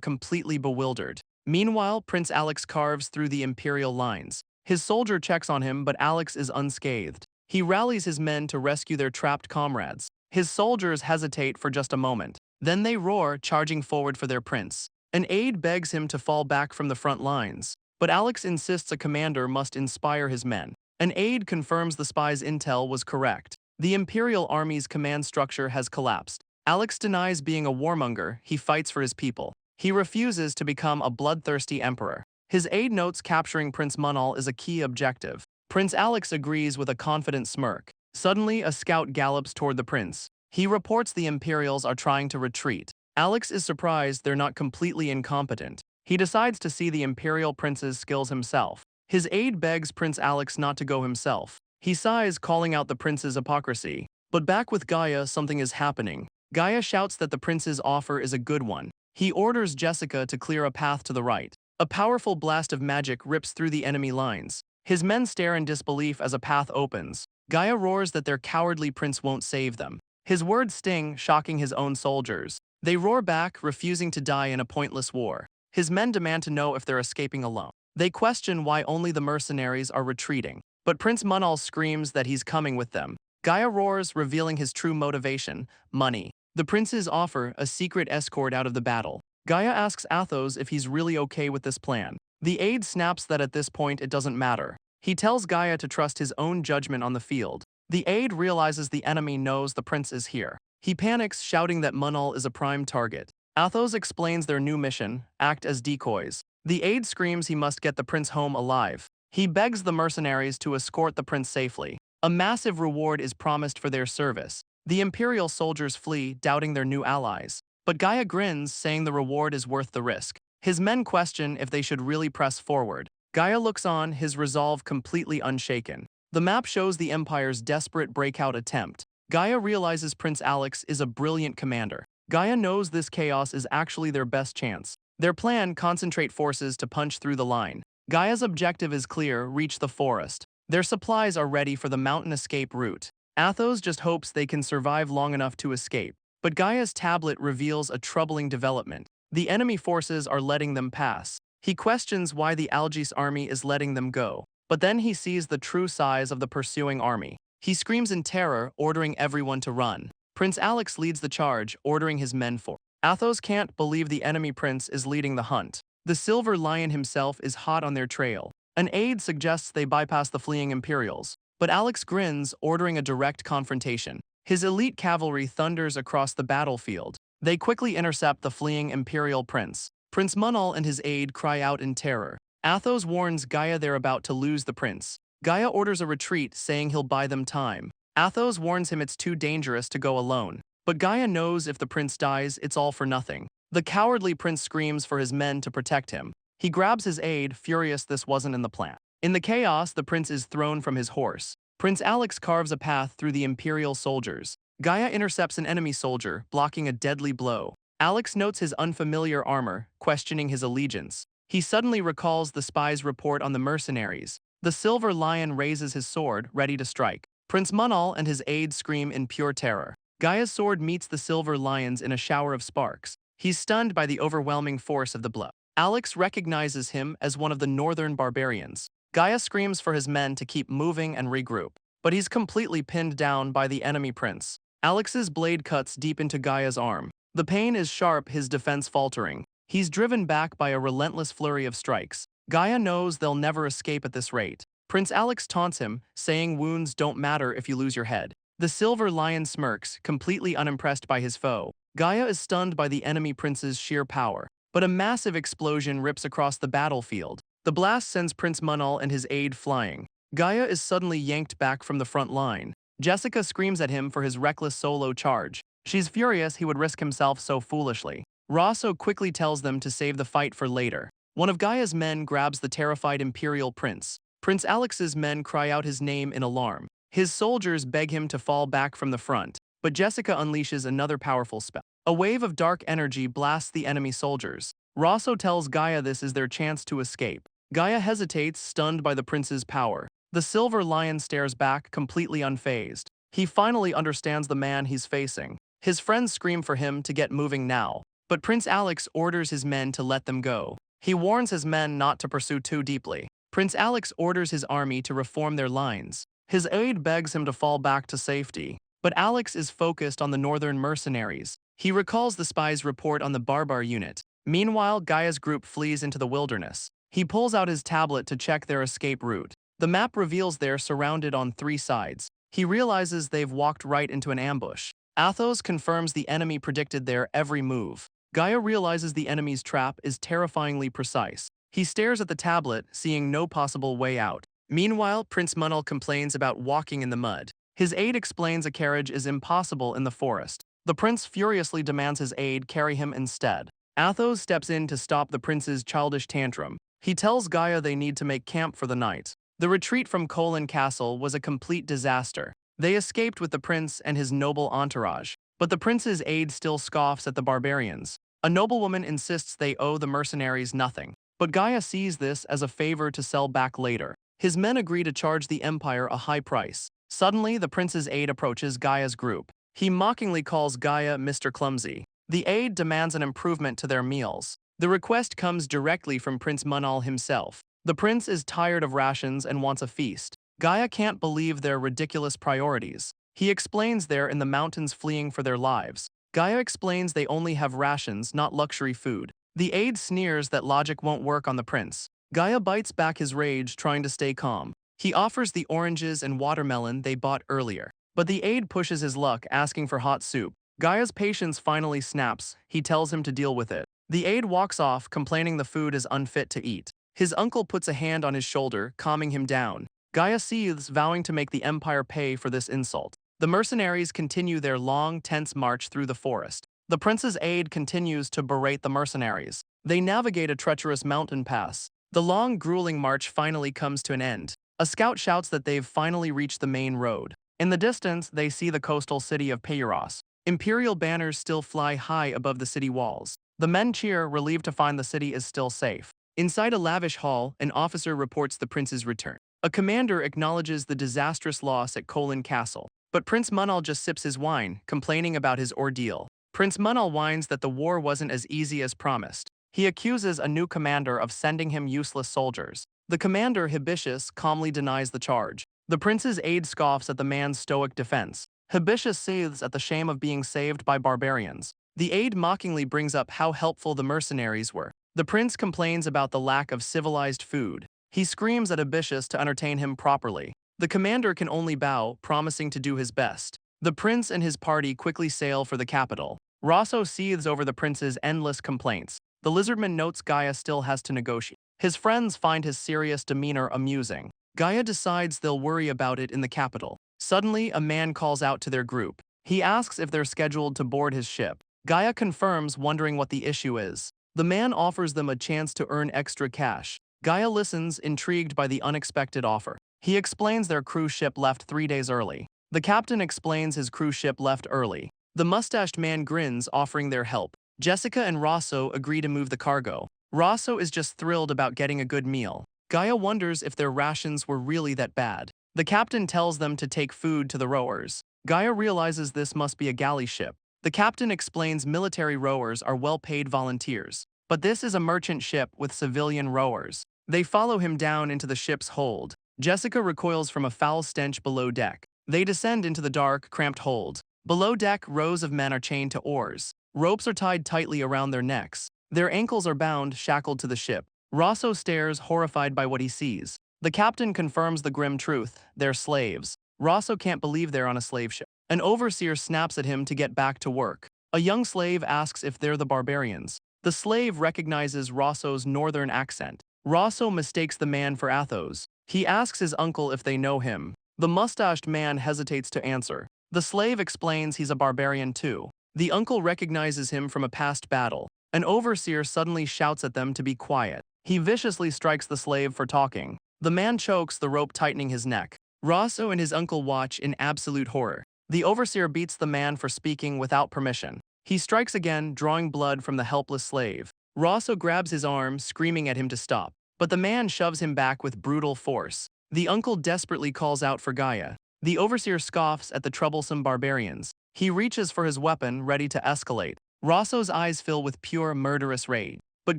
completely bewildered. Meanwhile, Prince Alex carves through the Imperial lines. His soldier checks on him, but Alex is unscathed. He rallies his men to rescue their trapped comrades. His soldiers hesitate for just a moment. Then they roar, charging forward for their prince. An aide begs him to fall back from the front lines, but Alex insists a commander must inspire his men. An aide confirms the spy's intel was correct. The Imperial Army's command structure has collapsed. Alex denies being a warmonger, he fights for his people. He refuses to become a bloodthirsty emperor. His aide notes capturing Prince Manol is a key objective. Prince Alex agrees with a confident smirk. Suddenly, a scout gallops toward the prince. He reports the Imperials are trying to retreat. Alex is surprised they're not completely incompetent. He decides to see the Imperial prince's skills himself. His aide begs Prince Alex not to go himself. He sighs, calling out the prince's hypocrisy. But back with Gaia, something is happening. Gaia shouts that the prince's offer is a good one. He orders Jessica to clear a path to the right. A powerful blast of magic rips through the enemy lines. His men stare in disbelief as a path opens. Gaia roars that their cowardly prince won't save them. His words sting, shocking his own soldiers. They roar back, refusing to die in a pointless war. His men demand to know if they're escaping alone. They question why only the mercenaries are retreating. But Prince Manol screams that he's coming with them. Gaia roars, revealing his true motivation: money. The princes offer a secret escort out of the battle. Gaia asks Athos if he's really okay with this plan. The aide snaps that at this point it doesn't matter. He tells Gaia to trust his own judgment on the field. The aide realizes the enemy knows the prince is here. He panics, shouting that Manol is a prime target. Athos explains their new mission: act as decoys. The aide screams he must get the prince home alive. He begs the mercenaries to escort the prince safely. A massive reward is promised for their service. The Imperial soldiers flee, doubting their new allies. But Gaia grins, saying the reward is worth the risk. His men question if they should really press forward. Gaia looks on, his resolve completely unshaken. The map shows the Empire's desperate breakout attempt. Gaia realizes Prince Alex is a brilliant commander. Gaia knows this chaos is actually their best chance. Their plan: concentrate forces to punch through the line. Gaia's objective is clear: reach the forest. Their supplies are ready for the mountain escape route. Athos just hopes they can survive long enough to escape. But Gaia's tablet reveals a troubling development. The enemy forces are letting them pass. He questions why the Algis army is letting them go. But then he sees the true size of the pursuing army. He screams in terror, ordering everyone to run. Prince Alex leads the charge, ordering his men forward. Athos can't believe the enemy prince is leading the hunt. The Silver Lion himself is hot on their trail. An aide suggests they bypass the fleeing Imperials. But Alex grins, ordering a direct confrontation. His elite cavalry thunders across the battlefield. They quickly intercept the fleeing Imperial prince. Prince Manol and his aide cry out in terror. Athos warns Gaia they're about to lose the prince. Gaia orders a retreat, saying he'll buy them time. Athos warns him it's too dangerous to go alone. But Gaia knows if the prince dies, it's all for nothing. The cowardly prince screams for his men to protect him. He grabs his aide, furious this wasn't in the plan. In the chaos, the prince is thrown from his horse. Prince Alex carves a path through the Imperial soldiers. Gaia intercepts an enemy soldier, blocking a deadly blow. Alex notes his unfamiliar armor, questioning his allegiance. He suddenly recalls the spy's report on the mercenaries. The Silver Lion raises his sword, ready to strike. Prince Manol and his aide scream in pure terror. Gaia's sword meets the Silver Lion's in a shower of sparks. He's stunned by the overwhelming force of the blow. Alex recognizes him as one of the northern barbarians. Gaia screams for his men to keep moving and regroup. But he's completely pinned down by the enemy prince. Alex's blade cuts deep into Gaia's arm. The pain is sharp, his defense faltering. He's driven back by a relentless flurry of strikes. Gaia knows they'll never escape at this rate. Prince Alex taunts him, saying wounds don't matter if you lose your head. The Silver Lion smirks, completely unimpressed by his foe. Gaia is stunned by the enemy prince's sheer power. But a massive explosion rips across the battlefield. The blast sends Prince Manol and his aide flying. Gaia is suddenly yanked back from the front line. Jessica screams at him for his reckless solo charge. She's furious he would risk himself so foolishly. Roso quickly tells them to save the fight for later. One of Gaia's men grabs the terrified Imperial prince. Prince Alex's men cry out his name in alarm. His soldiers beg him to fall back from the front, but Jessica unleashes another powerful spell. A wave of dark energy blasts the enemy soldiers. Roso tells Gaia this is their chance to escape. Gaia hesitates, stunned by the prince's power. The silver lion stares back, completely unfazed. He finally understands the man he's facing. His friends scream for him to get moving now, but Prince Alex orders his men to let them go. He warns his men not to pursue too deeply. Prince Alex orders his army to reform their lines. His aide begs him to fall back to safety, but Alex is focused on the northern mercenaries. He recalls the spy's report on the Barbar unit. Meanwhile, Gaia's group flees into the wilderness. He pulls out his tablet to check their escape route. The map reveals they're surrounded on 3 sides. He realizes they've walked right into an ambush. Athos confirms the enemy predicted their every move. Gaia realizes the enemy's trap is terrifyingly precise. He stares at the tablet, seeing no possible way out. Meanwhile, Prince Manol complains about walking in the mud. His aide explains a carriage is impossible in the forest. The prince furiously demands his aide carry him instead. Athos steps in to stop the prince's childish tantrum. He tells Gaia they need to make camp for the night. The retreat from Colin Castle was a complete disaster. They escaped with the prince and his noble entourage, but the prince's aide still scoffs at the barbarians. A noblewoman insists they owe the mercenaries nothing, but Gaia sees this as a favor to sell back later. His men agree to charge the Empire a high price. Suddenly, the prince's aide approaches Gaia's group. He mockingly calls Gaia Mr. Clumsy. The aide demands an improvement to their meals. The request comes directly from Prince Manol himself. The prince is tired of rations and wants a feast. Gaia can't believe their ridiculous priorities. He explains they're in the mountains fleeing for their lives. Gaia explains they only have rations, not luxury food. The aide sneers that logic won't work on the prince. Gaia bites back his rage, trying to stay calm. He offers the oranges and watermelon they bought earlier, but the aide pushes his luck, asking for hot soup. Gaia's patience finally snaps. He tells him to deal with it. The aide walks off, complaining the food is unfit to eat. His uncle puts a hand on his shoulder, calming him down. Gaia seethes, vowing to make the Empire pay for this insult. The mercenaries continue their long, tense march through the forest. The prince's aide continues to berate the mercenaries. They navigate a treacherous mountain pass. The long, grueling march finally comes to an end. A scout shouts that they've finally reached the main road. In the distance, they see the coastal city of Peiros. Imperial banners still fly high above the city walls. The men cheer, relieved to find the city is still safe. Inside a lavish hall, an officer reports the prince's return. A commander acknowledges the disastrous loss at Colin Castle, but Prince Manol just sips his wine, complaining about his ordeal. Prince Manol whines that the war wasn't as easy as promised. He accuses a new commander of sending him useless soldiers. The commander, Hibiscus, calmly denies the charge. The prince's aide scoffs at the man's stoic defense. Hibiscus seethes at the shame of being saved by barbarians. The aide mockingly brings up how helpful the mercenaries were. The prince complains about the lack of civilized food. He screams at Hibiscus to entertain him properly. The commander can only bow, promising to do his best. The prince and his party quickly sail for the capital. Roso seethes over the prince's endless complaints. The lizardman notes Gaia still has to negotiate. His friends find his serious demeanor amusing. Gaia decides they'll worry about it in the capital. Suddenly, a man calls out to their group. He asks if they're scheduled to board his ship. Gaia confirms, wondering what the issue is. The man offers them a chance to earn extra cash. Gaia listens, intrigued by the unexpected offer. He explains their cruise ship left 3 days early. The captain explains his cruise ship left early. The mustached man grins, offering their help. Jessica and Roso agree to move the cargo. Roso is just thrilled about getting a good meal. Gaia wonders if their rations were really that bad. The captain tells them to take food to the rowers. Gaia realizes this must be a galley ship. The captain explains military rowers are well-paid volunteers, but this is a merchant ship with civilian rowers. They follow him down into the ship's hold. Jessica recoils from a foul stench below deck. They descend into the dark, cramped hold. Below deck, rows of men are chained to oars. Ropes are tied tightly around their necks. Their ankles are bound, shackled to the ship. Roso stares, horrified by what he sees. The captain confirms the grim truth: they're slaves. Roso can't believe they're on a slave ship. An overseer snaps at him to get back to work. A young slave asks if they're the barbarians. The slave recognizes Roso's northern accent. Roso mistakes the man for Athos. He asks his uncle if they know him. The mustached man hesitates to answer. The slave explains he's a barbarian too. The uncle recognizes him from a past battle. An overseer suddenly shouts at them to be quiet. He viciously strikes the slave for talking. The man chokes, the rope tightening his neck. Roso and his uncle watch in absolute horror. The overseer beats the man for speaking without permission. He strikes again, drawing blood from the helpless slave. Roso grabs his arm, screaming at him to stop, but the man shoves him back with brutal force. The uncle desperately calls out for Gaia. The overseer scoffs at the troublesome barbarians. He reaches for his weapon, ready to escalate. Roso's eyes fill with pure murderous rage. But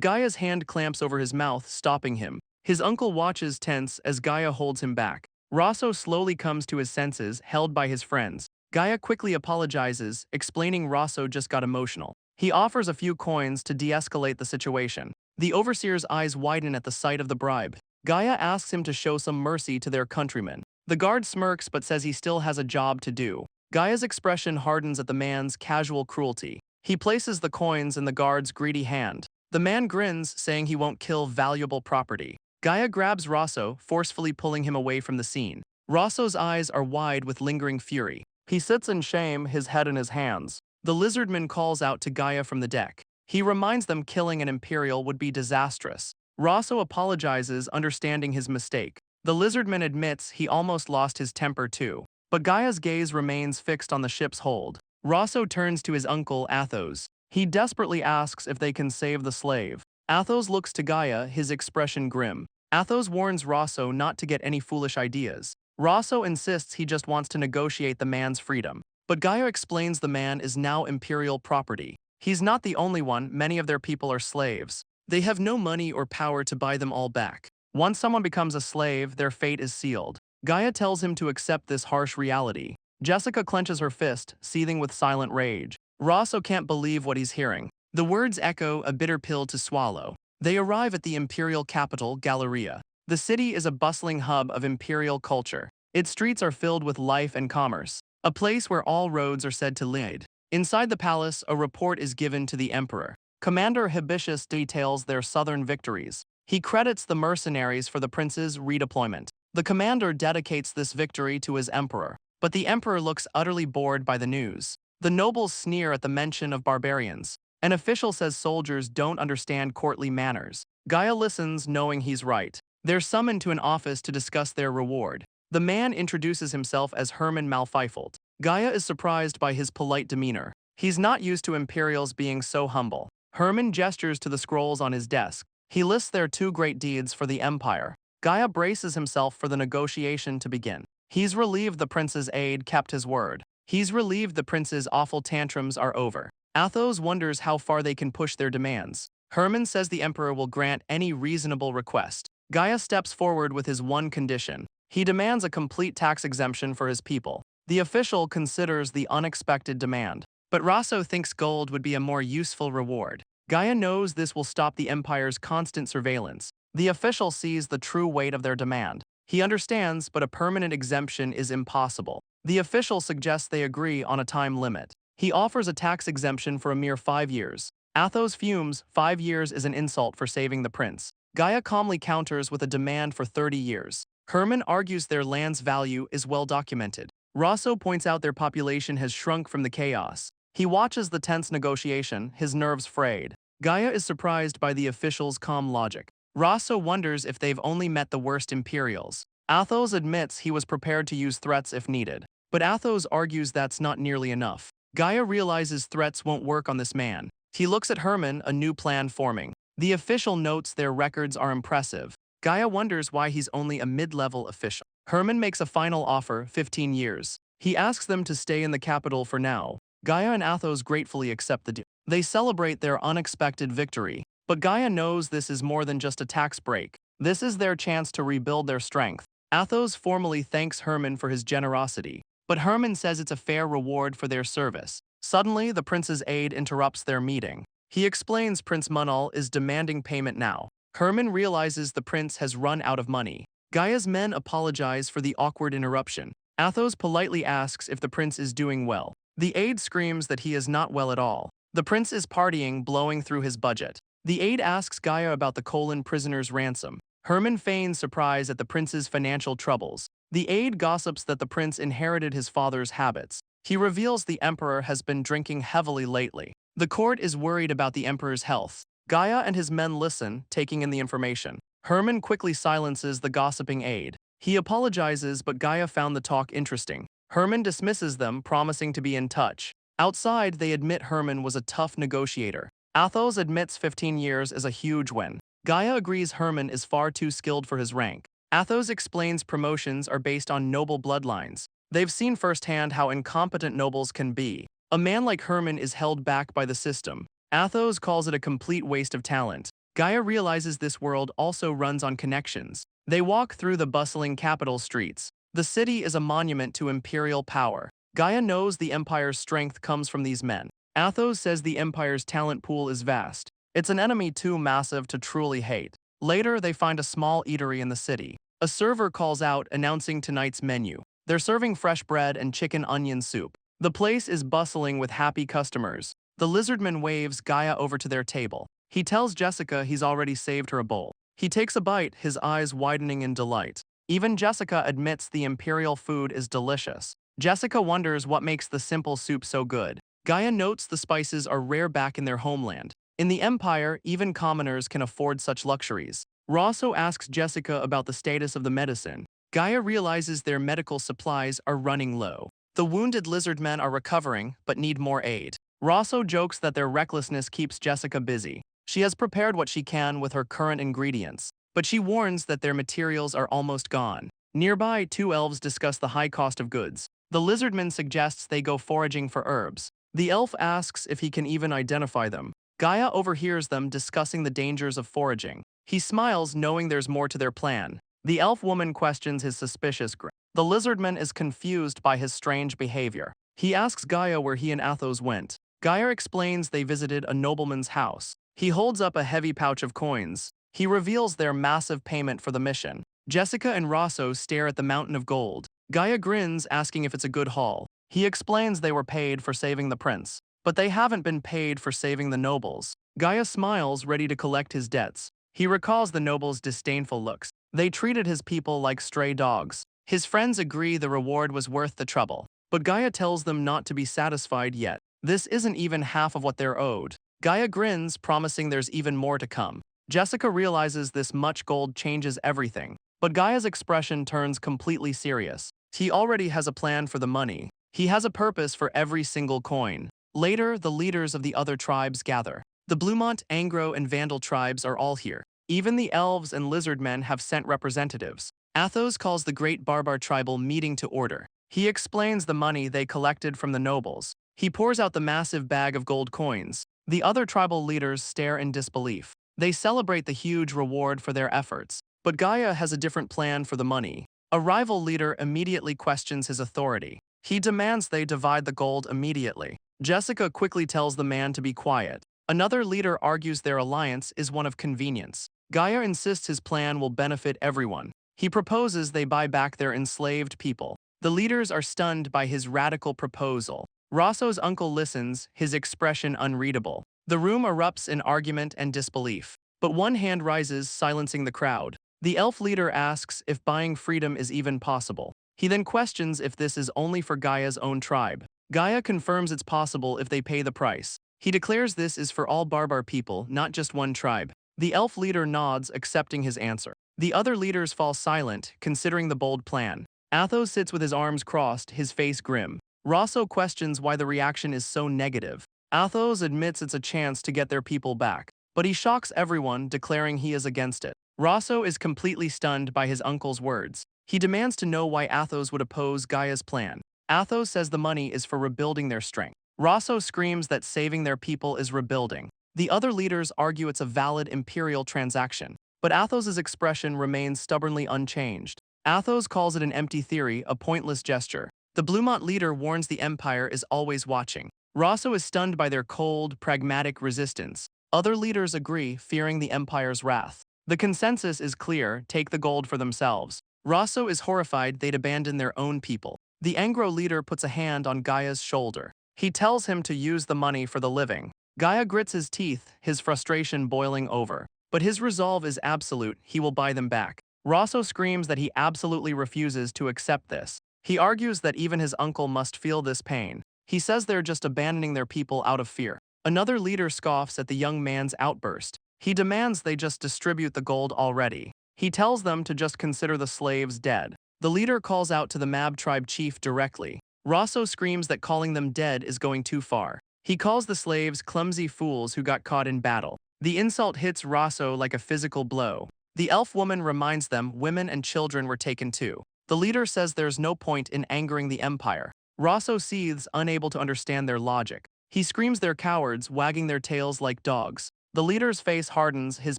Gaia's hand clamps over his mouth, stopping him. His uncle watches tense as Gaia holds him back. Roso slowly comes to his senses, held by his friends. Gaia quickly apologizes, explaining Roso just got emotional. He offers a few coins to de-escalate the situation. The overseer's eyes widen at the sight of the bribe. Gaia asks him to show some mercy to their countrymen. The guard smirks but says he still has a job to do. Gaia's expression hardens at the man's casual cruelty. He places the coins in the guard's greedy hand. The man grins, saying he won't kill valuable property. Gaia grabs Roso, forcefully pulling him away from the scene. Roso's eyes are wide with lingering fury. He sits in shame, his head in his hands. The lizardman calls out to Gaia from the deck. He reminds them killing an Imperial would be disastrous. Roso apologizes, understanding his mistake. The lizardman admits he almost lost his temper too. But Gaia's gaze remains fixed on the ship's hold. Roso turns to his uncle, Athos. He desperately asks if they can save the slave. Athos looks to Gaia, his expression grim. Athos warns Roso not to get any foolish ideas. Roso insists he just wants to negotiate the man's freedom. But Gaia explains the man is now Imperial property. He's not the only one, many of their people are slaves. They have no money or power to buy them all back. Once someone becomes a slave, their fate is sealed. Gaia tells him to accept this harsh reality. Jessica clenches her fist, seething with silent rage. Roso can't believe what he's hearing. The words echo, a bitter pill to swallow. They arrive at the Imperial capital, Galleria. The city is a bustling hub of Imperial culture. Its streets are filled with life and commerce, a place where all roads are said to lead. Inside the palace, a report is given to the emperor. Commander Hibiscus details their southern victories. He credits the mercenaries for the prince's redeployment. The commander dedicates this victory to his emperor. But the emperor looks utterly bored by the news. The nobles sneer at the mention of barbarians. An official says soldiers don't understand courtly manners. Gaia listens, knowing he's right. They're summoned to an office to discuss their reward. The man introduces himself as Herman Malfeifelt. Gaia is surprised by his polite demeanor. He's not used to Imperials being so humble. Herman gestures to the scrolls on his desk. He lists their two great deeds for the Empire. Gaia braces himself for the negotiation to begin. He's relieved the prince's aide kept his word. He's relieved the prince's awful tantrums are over. Athos wonders how far they can push their demands. Herman says the emperor will grant any reasonable request. Gaia steps forward with his one condition. He demands a complete tax exemption for his people. The official considers the unexpected demand. But Roso thinks gold would be a more useful reward. Gaia knows this will stop the Empire's constant surveillance. The official sees the true weight of their demand. He understands, but a permanent exemption is impossible. The official suggests they agree on a time limit. He offers a tax exemption for a mere 5 years. Athos fumes, 5 years is an insult for saving the prince. Gaia calmly counters with a demand for 30 years. Herman argues their land's value is well documented. Roso points out their population has shrunk from the chaos. He watches the tense negotiation, his nerves frayed. Gaia is surprised by the official's calm logic. Roso wonders if they've only met the worst Imperials. Athos admits he was prepared to use threats if needed. But Athos argues that's not nearly enough. Gaia realizes threats won't work on this man. He looks at Herman, a new plan forming. The official notes their records are impressive. Gaia wonders why he's only a mid-level official. Herman makes a final offer, 15 years. He asks them to stay in the capital for now. Gaia and Athos gratefully accept the deal. They celebrate their unexpected victory. But Gaia knows this is more than just a tax break. This is their chance to rebuild their strength. Athos formally thanks Herman for his generosity. But Herman says it's a fair reward for their service. Suddenly, the prince's aide interrupts their meeting. He explains Prince Manol is demanding payment now. Herman realizes the prince has run out of money. Gaia's men apologize for the awkward interruption. Athos politely asks if the prince is doing well. The aide screams that he is not well at all. The prince is partying, blowing through his budget. The aide asks Gaia about the Colon prisoner's ransom. Herman feigns surprise at the prince's financial troubles. The aide gossips that the prince inherited his father's habits. He reveals the emperor has been drinking heavily lately. The court is worried about the emperor's health. Gaia and his men listen, taking in the information. Herman quickly silences the gossiping aide. He apologizes, but Gaia found the talk interesting. Herman dismisses them, promising to be in touch. Outside, they admit Herman was a tough negotiator. Athos admits 15 years is a huge win. Gaia agrees Herman is far too skilled for his rank. Athos explains promotions are based on noble bloodlines. They've seen firsthand how incompetent nobles can be. A man like Herman is held back by the system. Athos calls it a complete waste of talent. Gaia realizes this world also runs on connections. They walk through the bustling capital streets. The city is a monument to imperial power. Gaia knows the Empire's strength comes from these men. Athos says the Empire's talent pool is vast. It's an enemy too massive to truly hate. Later, they find a small eatery in the city. A server calls out announcing tonight's menu. They're serving fresh bread and chicken onion soup. The place is bustling with happy customers. The lizardman waves Gaia over to their table. He tells Jessica he's already saved her a bowl. He takes a bite, his eyes widening in delight. Even Jessica admits the Imperial food is delicious. Jessica wonders what makes the simple soup so good. Gaia notes the spices are rare back in their homeland. In the Empire, even commoners can afford such luxuries. Roso asks Jessica about the status of the medicine. Gaia realizes their medical supplies are running low. The wounded lizardmen are recovering, but need more aid. Roso jokes that their recklessness keeps Jessica busy. She has prepared what she can with her current ingredients, but she warns that their materials are almost gone. Nearby, two elves discuss the high cost of goods. The lizardman suggests they go foraging for herbs. The elf asks if he can even identify them. Gaia overhears them discussing the dangers of foraging. He smiles, knowing there's more to their plan. The elf woman questions his suspicious grin. The lizardman is confused by his strange behavior. He asks Gaia where he and Athos went. Gaia explains they visited a nobleman's house. He holds up a heavy pouch of coins. He reveals their massive payment for the mission. Jessica and Roso stare at the mountain of gold. Gaia grins, asking if it's a good haul. He explains they were paid for saving the prince, but they haven't been paid for saving the nobles. Gaia smiles, ready to collect his debts. He recalls the nobles' disdainful looks. They treated his people like stray dogs. His friends agree the reward was worth the trouble, but Gaia tells them not to be satisfied yet. This isn't even half of what they're owed. Gaia grins, promising there's even more to come. Jessica realizes this much gold changes everything, but Gaia's expression turns completely serious. He already has a plan for the money. He has a purpose for every single coin. Later, the leaders of the other tribes gather. The Bluemont, Angro, and Vandal tribes are all here. Even the elves and lizardmen have sent representatives. Athos calls the Great Barbar tribal meeting to order. He explains the money they collected from the nobles. He pours out the massive bag of gold coins. The other tribal leaders stare in disbelief. They celebrate the huge reward for their efforts. But Gaia has a different plan for the money. A rival leader immediately questions his authority. He demands they divide the gold immediately. Jessica quickly tells the man to be quiet. Another leader argues their alliance is one of convenience. Gaia insists his plan will benefit everyone. He proposes they buy back their enslaved people. The leaders are stunned by his radical proposal. Roso's uncle listens, his expression unreadable. The room erupts in argument and disbelief. But one hand rises, silencing the crowd. The elf leader asks if buying freedom is even possible. He then questions if this is only for Gaia's own tribe. Gaia confirms it's possible if they pay the price. He declares this is for all Barbar people, not just one tribe. The elf leader nods, accepting his answer. The other leaders fall silent, considering the bold plan. Athos sits with his arms crossed, his face grim. Roso questions why the reaction is so negative. Athos admits it's a chance to get their people back, but he shocks everyone, declaring he is against it. Roso is completely stunned by his uncle's words. He demands to know why Athos would oppose Gaia's plan. Athos says the money is for rebuilding their strength. Roso screams that saving their people is rebuilding. The other leaders argue it's a valid imperial transaction, but Athos's expression remains stubbornly unchanged. Athos calls it an empty theory, a pointless gesture. The Bluemont leader warns the Empire is always watching. Roso is stunned by their cold, pragmatic resistance. Other leaders agree, fearing the Empire's wrath. The consensus is clear, take the gold for themselves. Roso is horrified they'd abandon their own people. The Angro leader puts a hand on Gaia's shoulder. He tells him to use the money for the living. Gaia grits his teeth, his frustration boiling over. But his resolve is absolute, he will buy them back. Roso screams that he absolutely refuses to accept this. He argues that even his uncle must feel this pain. He says they're just abandoning their people out of fear. Another leader scoffs at the young man's outburst. He demands they just distribute the gold already. He tells them to just consider the slaves dead. The leader calls out to the Mab tribe chief directly. Roso screams that calling them dead is going too far. He calls the slaves clumsy fools who got caught in battle. The insult hits Roso like a physical blow. The elf woman reminds them women and children were taken too. The leader says there's no point in angering the Empire. Roso seethes, unable to understand their logic. He screams they're cowards, wagging their tails like dogs. The leader's face hardens, his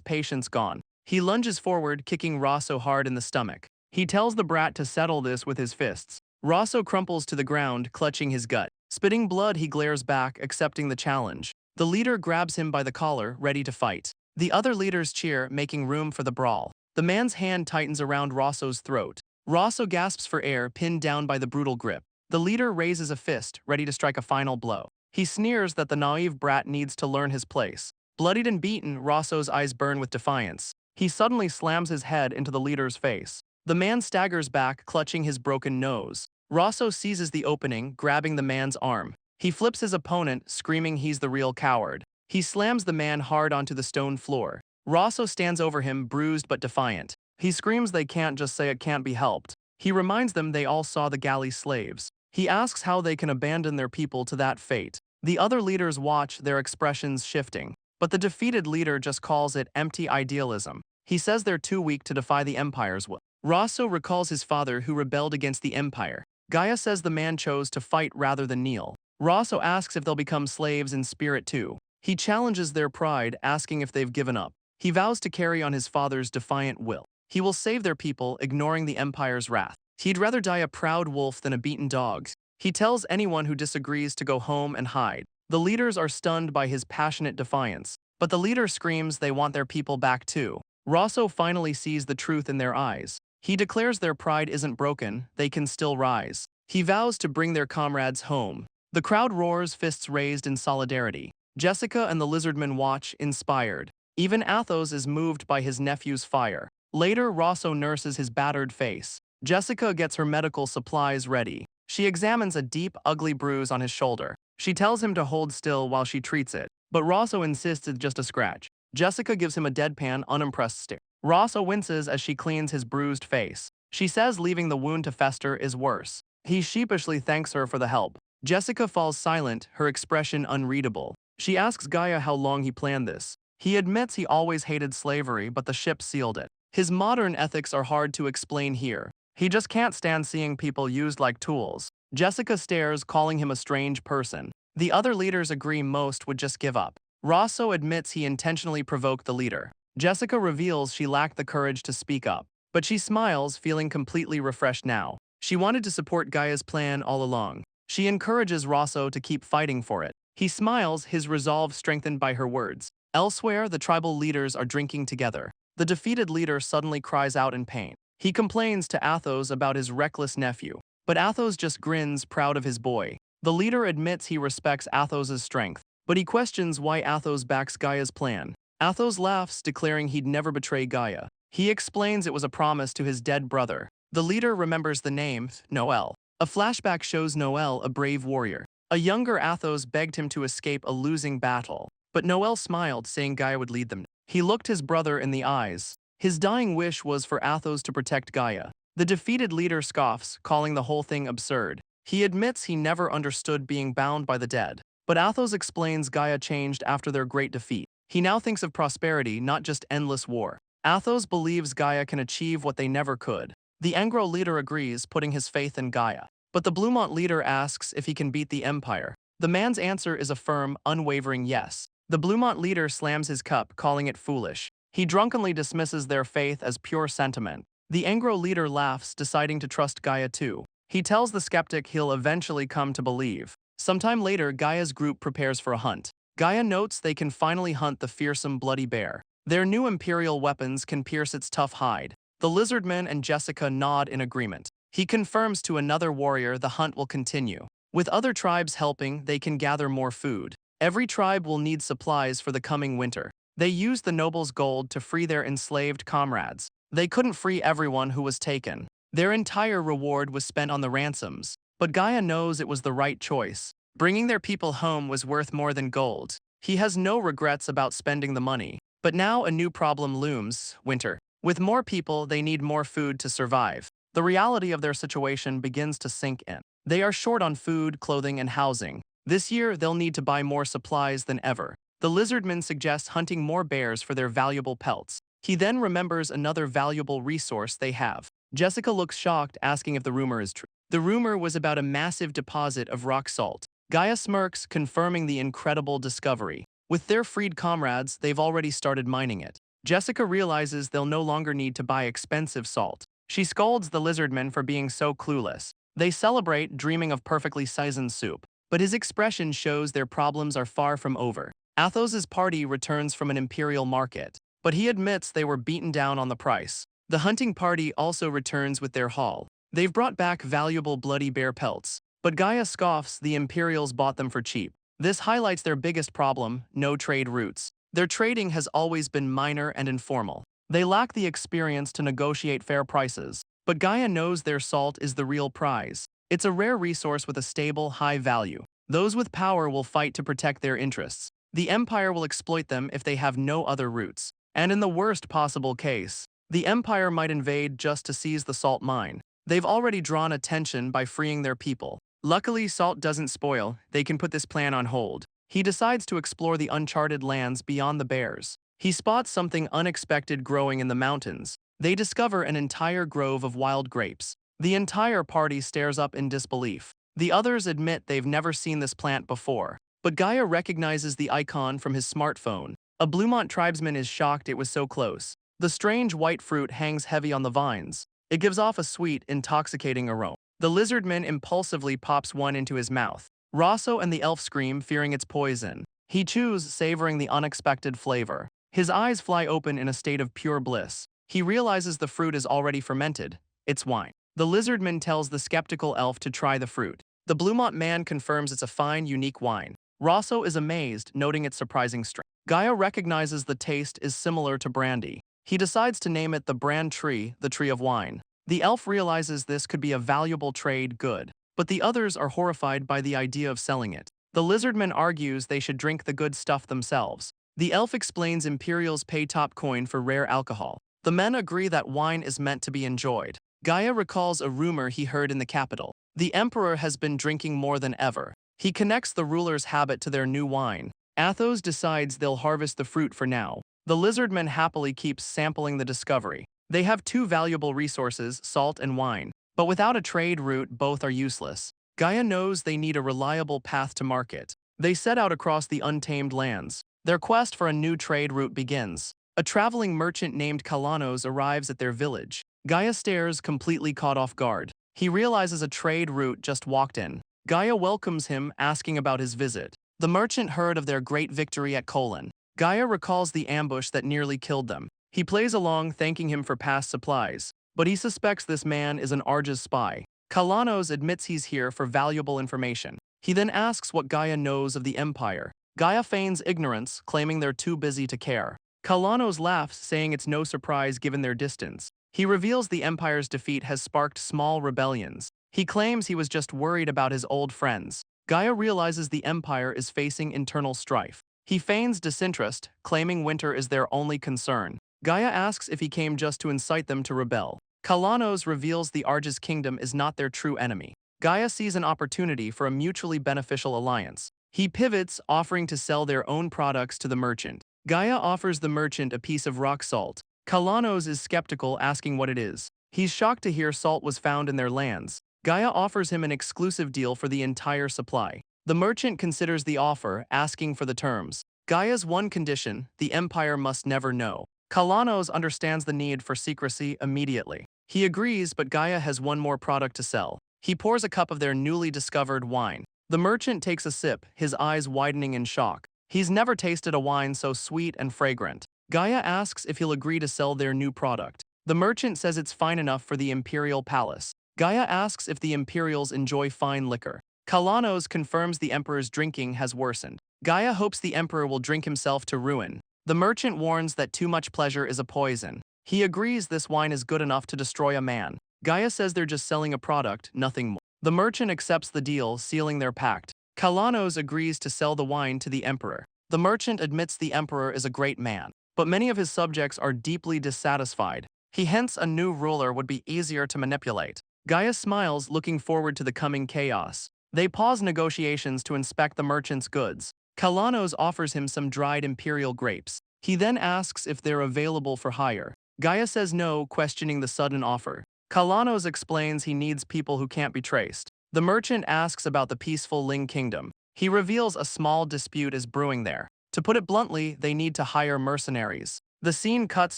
patience gone. He lunges forward, kicking Roso hard in the stomach. He tells the brat to settle this with his fists. Roso crumples to the ground, clutching his gut. Spitting blood, he glares back, accepting the challenge. The leader grabs him by the collar, ready to fight. The other leaders cheer, making room for the brawl. The man's hand tightens around Roso's throat. Roso gasps for air, pinned down by the brutal grip. The leader raises a fist, ready to strike a final blow. He sneers that the naive brat needs to learn his place. Bloodied and beaten, Roso's eyes burn with defiance. He suddenly slams his head into the leader's face. The man staggers back, clutching his broken nose. Roso seizes the opening, grabbing the man's arm. He flips his opponent, screaming he's the real coward. He slams the man hard onto the stone floor. Roso stands over him, bruised but defiant. He screams they can't just say it can't be helped. He reminds them they all saw the galley slaves. He asks how they can abandon their people to that fate. The other leaders watch, their expressions shifting. But the defeated leader just calls it empty idealism. He says they're too weak to defy the Empire's will. Roso recalls his father who rebelled against the Empire. Gaia says the man chose to fight rather than kneel. Roso asks if they'll become slaves in spirit too. He challenges their pride, asking if they've given up. He vows to carry on his father's defiant will. He will save their people, ignoring the Empire's wrath. He'd rather die a proud wolf than a beaten dog. He tells anyone who disagrees to go home and hide. The leaders are stunned by his passionate defiance. But the leader screams they want their people back too. Roso finally sees the truth in their eyes. He declares their pride isn't broken, they can still rise. He vows to bring their comrades home. The crowd roars, fists raised in solidarity. Jessica and the lizardmen watch, inspired. Even Athos is moved by his nephew's fire. Later, Roso nurses his battered face. Jessica gets her medical supplies ready. She examines a deep, ugly bruise on his shoulder. She tells him to hold still while she treats it, but Roso insists it's just a scratch. Jessica gives him a deadpan, unimpressed stare. Roso winces as she cleans his bruised face. She says leaving the wound to fester is worse. He sheepishly thanks her for the help. Jessica falls silent, her expression unreadable. She asks Gaia how long he planned this. He admits he always hated slavery, but the ship sealed it. His modern ethics are hard to explain here. He just can't stand seeing people used like tools. Jessica stares, calling him a strange person. The other leaders agree most would just give up. Roso admits he intentionally provoked the leader. Jessica reveals she lacked the courage to speak up, but she smiles, feeling completely refreshed now. She wanted to support Gaia's plan all along. She encourages Roso to keep fighting for it. He smiles, his resolve strengthened by her words. Elsewhere, the tribal leaders are drinking together. The defeated leader suddenly cries out in pain. He complains to Athos about his reckless nephew, but Athos just grins, proud of his boy. The leader admits he respects Athos's strength, but he questions why Athos backs Gaia's plan. Athos laughs, declaring he'd never betray Gaia. He explains it was a promise to his dead brother. The leader remembers the name, Noel. A flashback shows Noel a brave warrior. A younger Athos begged him to escape a losing battle, but Noel smiled, saying Gaia would lead them. He looked his brother in the eyes. His dying wish was for Athos to protect Gaia. The defeated leader scoffs, calling the whole thing absurd. He admits he never understood being bound by the dead. But Athos explains Gaia changed after their great defeat. He now thinks of prosperity, not just endless war. Athos believes Gaia can achieve what they never could. The Engro leader agrees, putting his faith in Gaia. But the Bluemont leader asks if he can beat the Empire. The man's answer is a firm, unwavering yes. The Bluemont leader slams his cup, calling it foolish. He drunkenly dismisses their faith as pure sentiment. The Engro leader laughs, deciding to trust Gaia too. He tells the skeptic he'll eventually come to believe. Sometime later, Gaia's group prepares for a hunt. Gaia notes they can finally hunt the fearsome bloody bear. Their new Imperial weapons can pierce its tough hide. The lizardman and Jessica nod in agreement. He confirms to another warrior the hunt will continue. With other tribes helping, they can gather more food. Every tribe will need supplies for the coming winter. They use the nobles' gold to free their enslaved comrades. They couldn't free everyone who was taken. Their entire reward was spent on the ransoms. But Gaia knows it was the right choice. Bringing their people home was worth more than gold. He has no regrets about spending the money. But now a new problem looms: winter. With more people, they need more food to survive. The reality of their situation begins to sink in. They are short on food, clothing, and housing. This year, they'll need to buy more supplies than ever. The lizardman suggests hunting more bears for their valuable pelts. He then remembers another valuable resource they have. Jessica looks shocked, asking if the rumor is true. The rumor was about a massive deposit of rock salt. Gaia smirks, confirming the incredible discovery. With their freed comrades, they've already started mining it. Jessica realizes they'll no longer need to buy expensive salt. She scolds the lizardmen for being so clueless. They celebrate, dreaming of perfectly seasoned soup, but his expression shows their problems are far from over. Athos's party returns from an Imperial market, but he admits they were beaten down on the price. The hunting party also returns with their haul. They've brought back valuable bloody bear pelts, but Gaia scoffs the Imperials bought them for cheap. This highlights their biggest problem: no trade routes. Their trading has always been minor and informal. They lack the experience to negotiate fair prices, but Gaia knows their salt is the real prize. It's a rare resource with a stable, high value. Those with power will fight to protect their interests. The Empire will exploit them if they have no other routes. And in the worst possible case, the Empire might invade just to seize the salt mine. They've already drawn attention by freeing their people. Luckily, salt doesn't spoil. They can put this plan on hold. He decides to explore the uncharted lands beyond the bears. He spots something unexpected growing in the mountains. They discover an entire grove of wild grapes. The entire party stares up in disbelief. The others admit they've never seen this plant before, but Gaia recognizes the icon from his smartphone. A Bluemont tribesman is shocked it was so close. The strange white fruit hangs heavy on the vines. It gives off a sweet, intoxicating aroma. The lizardman impulsively pops one into his mouth. Roso and the elf scream, fearing its poison. He chews, savoring the unexpected flavor. His eyes fly open in a state of pure bliss. He realizes the fruit is already fermented. It's wine. The lizardman tells the skeptical elf to try the fruit. The Bluemont man confirms it's a fine, unique wine. Roso is amazed, noting its surprising strength. Gaia recognizes the taste is similar to brandy. He decides to name it the brand tree, the tree of wine. The elf realizes this could be a valuable trade good, but the others are horrified by the idea of selling it. The lizardman argues they should drink the good stuff themselves. The elf explains Imperials pay top coin for rare alcohol. The men agree that wine is meant to be enjoyed. Gaia recalls a rumor he heard in the capital. The emperor has been drinking more than ever. He connects the ruler's habit to their new wine. Athos decides they'll harvest the fruit for now. The lizardman happily keeps sampling the discovery. They have two valuable resources, salt and wine, but without a trade route, both are useless. Gaia knows they need a reliable path to market. They set out across the untamed lands. Their quest for a new trade route begins. A traveling merchant named Kalanos arrives at their village. Gaia stares, completely caught off guard. He realizes a trade route just walked in. Gaia welcomes him, asking about his visit. The merchant heard of their great victory at Colon. Gaia recalls the ambush that nearly killed them. He plays along, thanking him for past supplies, but he suspects this man is an Algis spy. Kalanos admits he's here for valuable information. He then asks what Gaia knows of the Empire. Gaia feigns ignorance, claiming they're too busy to care. Kalanos laughs, saying it's no surprise given their distance. He reveals the Empire's defeat has sparked small rebellions. He claims he was just worried about his old friends. Gaia realizes the Empire is facing internal strife. He feigns disinterest, claiming winter is their only concern. Gaia asks if he came just to incite them to rebel. Kalanos reveals the Algis kingdom is not their true enemy. Gaia sees an opportunity for a mutually beneficial alliance. He pivots, offering to sell their own products to the merchant. Gaia offers the merchant a piece of rock salt. Kalanos is skeptical, asking what it is. He's shocked to hear salt was found in their lands. Gaia offers him an exclusive deal for the entire supply. The merchant considers the offer, asking for the terms. Gaia's one condition: the Empire must never know. Kalanos understands the need for secrecy immediately. He agrees, but Gaia has one more product to sell. He pours a cup of their newly discovered wine. The merchant takes a sip, his eyes widening in shock. He's never tasted a wine so sweet and fragrant. Gaia asks if he'll agree to sell their new product. The merchant says it's fine enough for the Imperial palace. Gaia asks if the Imperials enjoy fine liquor. Kalanos confirms the Emperor's drinking has worsened. Gaia hopes the Emperor will drink himself to ruin. The merchant warns that too much pleasure is a poison. He agrees this wine is good enough to destroy a man. Gaia says they're just selling a product, nothing more. The merchant accepts the deal, sealing their pact. Kalanos agrees to sell the wine to the Emperor. The merchant admits the Emperor is a great man, but many of his subjects are deeply dissatisfied. He hints a new ruler would be easier to manipulate. Gaia smiles, looking forward to the coming chaos. They pause negotiations to inspect the merchant's goods. Kalanos offers him some dried Imperial grapes. He then asks if they're available for hire. Gaia says no, questioning the sudden offer. Kalanos explains he needs people who can't be traced. The merchant asks about the peaceful Ling Kingdom. He reveals a small dispute is brewing there. To put it bluntly, they need to hire mercenaries. The scene cuts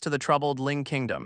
to the troubled Ling Kingdom.